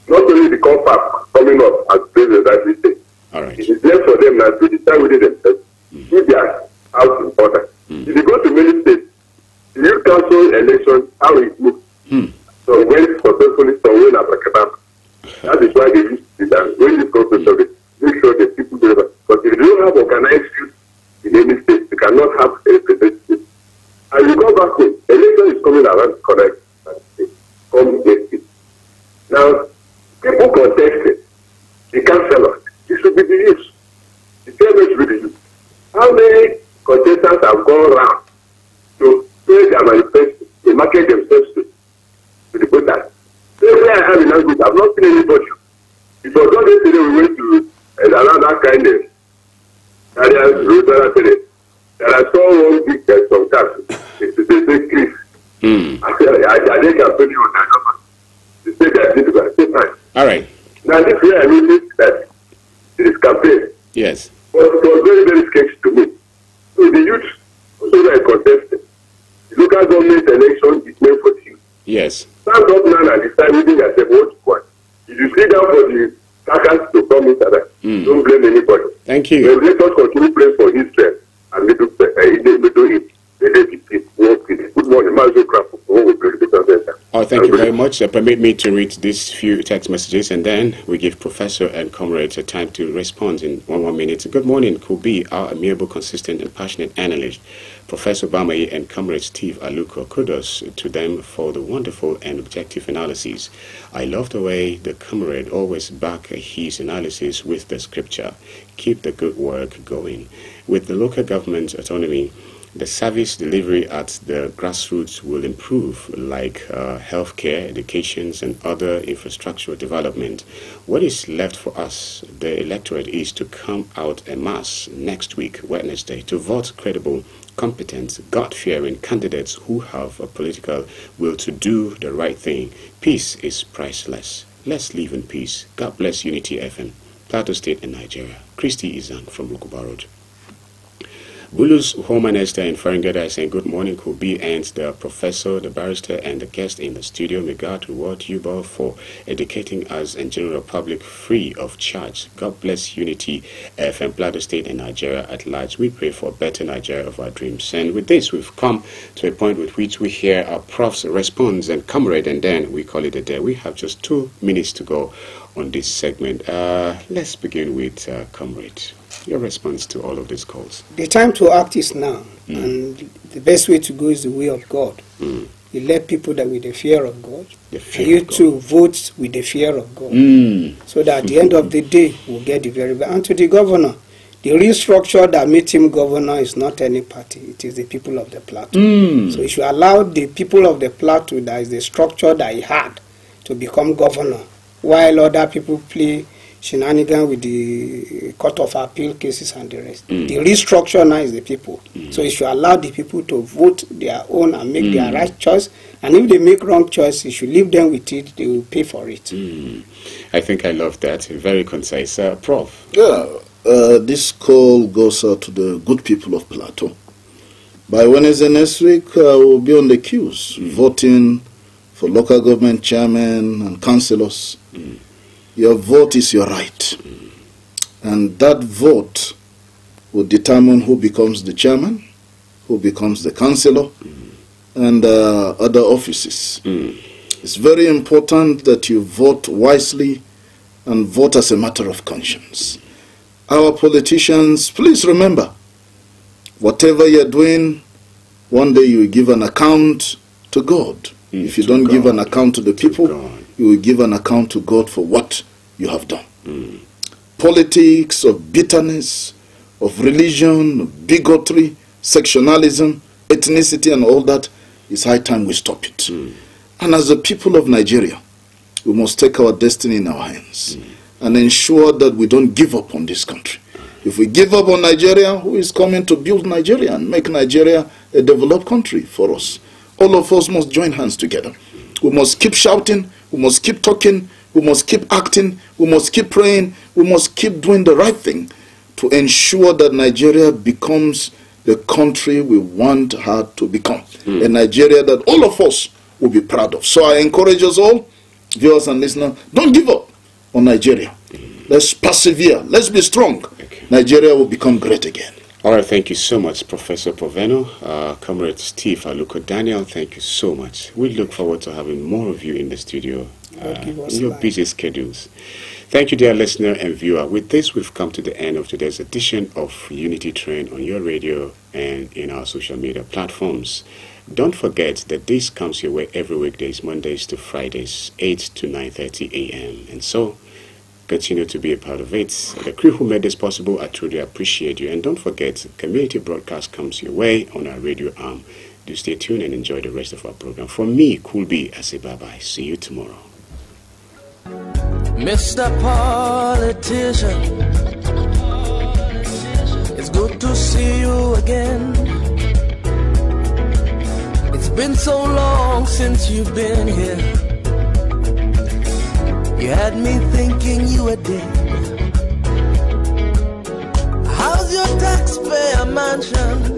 S14: Not only the compact coming up as president as we say.
S1: All right.
S14: It is left for them now to decide within themselves if they are out in order. If you go to many states, the youth council election, how it looks. So when successfully, so when Abrakadam. That is why they used to do that. When this comes to service, make sure that people do that. But if you don't have organized youth in any state, you cannot have a representative. And you go back home, election is coming around the corner. Come next week. Now, people contested, the councillors, it should be the youth. The chairman should be the youth. How many contestants have gone around to play their manifesto, to market themselves to the voters? Every I have in language, I've not seen anybody. It was not yesterday we went to around that kind of area, there are so one big some cars. say Chris. I think I'll put you on that number. You say that this is same time.
S1: All right.
S14: Now this year I noticed that this campaign
S1: yes.
S14: was very, very sketchy to me. So the youth also like contested. The local government election is meant for the youth.
S1: Yes.
S14: Stand up now and decide within yourself what you want. If you sit down for the caucus to come into that, don't blame anybody.
S1: Thank you.
S14: But let us continue praying for his strength and middle it. Good morning, Masu.
S1: Oh, thank you very much. Permit me to read these few text messages, and then we give Professor and comrades a time to respond in 1 minute. Good morning, Kubi, our amiable, consistent, and passionate analyst, Professor Bamayi and comrade Steve Aluko. Kudos to them for the wonderful and objective analysis. I love the way the comrade always back his analysis with the scripture. Keep the good work going. With the local government autonomy, the service delivery at the grassroots will improve, like healthcare, education, and other infrastructural development. What is left for us, the electorate, is to come out en masse next week, Wednesday, to vote credible, competent, God-fearing candidates who have a political will to do the right thing. Peace is priceless. Let's live in peace. God bless Unity FM, Plateau State and Nigeria. Christy Izang from Lukuba Road. Bulu's Home Minister in Farangada is saying, good morning, Kubi, and the professor, the barrister, and the guest in the studio. May God reward you both for educating us and general public free of charge. God bless Unity FM, Plateau State and Nigeria at large. We pray for a better Nigeria of our dreams. And with this, we've come to a point with which we hear our prof's response and comrade, and then we call it a day. We have just 2 minutes to go on this segment. Let's begin with comrade. Your response to all of these calls?
S13: The time to act is now, and the best way to go is the way of God. You let people that with the fear of God, and you too vote with the fear of God, so that at the end of the day, we'll get the very best. And to the governor, the real structure that made him governor is not any party, it is the people of the Plateau. So if you allow the people of the Plateau, that is the structure that he had, to become governor, while other people play shenanigans with the court of appeal cases and the rest. The restructure now is the people. So you should allow the people to vote their own and make their right choice. And if they make wrong choice, you should leave them with it. They will pay for it.
S1: I think I love that. Very concise. Prof?
S2: Yeah, this call goes out to the good people of Plateau. By Wednesday next week, we'll be on the queues, voting for local government chairmen and councillors. Your vote is your right. And that vote will determine who becomes the chairman, who becomes the councillor, and other offices. It's very important that you vote wisely and vote as a matter of conscience. Our politicians, please remember, whatever you're doing, one day you will give an account to God. If you don't give an account to the people, you will give an account to God for what you have done. Politics of bitterness, of religion, of bigotry, sectionalism, ethnicity, and all that, it's high time we stop it. And as the people of Nigeria, we must take our destiny in our hands and ensure that we don't give up on this country. If we give up on Nigeria, who is coming to build Nigeria and make Nigeria a developed country for us? All of us must join hands together. We must keep shouting, we must keep talking, we must keep acting, we must keep praying, we must keep doing the right thing to ensure that Nigeria becomes the country we want her to become. A Nigeria that all of us will be proud of. So I encourage us all, viewers and listeners, don't give up on Nigeria. Let's persevere, let's be strong. Nigeria will become great again.
S1: All right, thank you so much, Professor Poveno. Comrade Steve Aluko Daniel, thank you so much. We look forward to having more of you in the studio in your busy schedules. Thank you, dear listener and viewer. With this, we've come to the end of today's edition of Unity Train on your radio and in our social media platforms. Don't forget that this comes your way every weekdays, Mondays to Fridays, 8 to 9:30 a.m. And so, continue to be a part of it. The crew who made this possible, I truly appreciate you. And don't forget, community broadcast comes your way on our radio arm. Do stay tuned and enjoy the rest of our program. From me, Cool B, I say bye-bye. See you tomorrow.
S3: Mr. Politician, it's good to see you again. so long since you've been here. You had me thinking you were dead. How's your taxpayer mansion?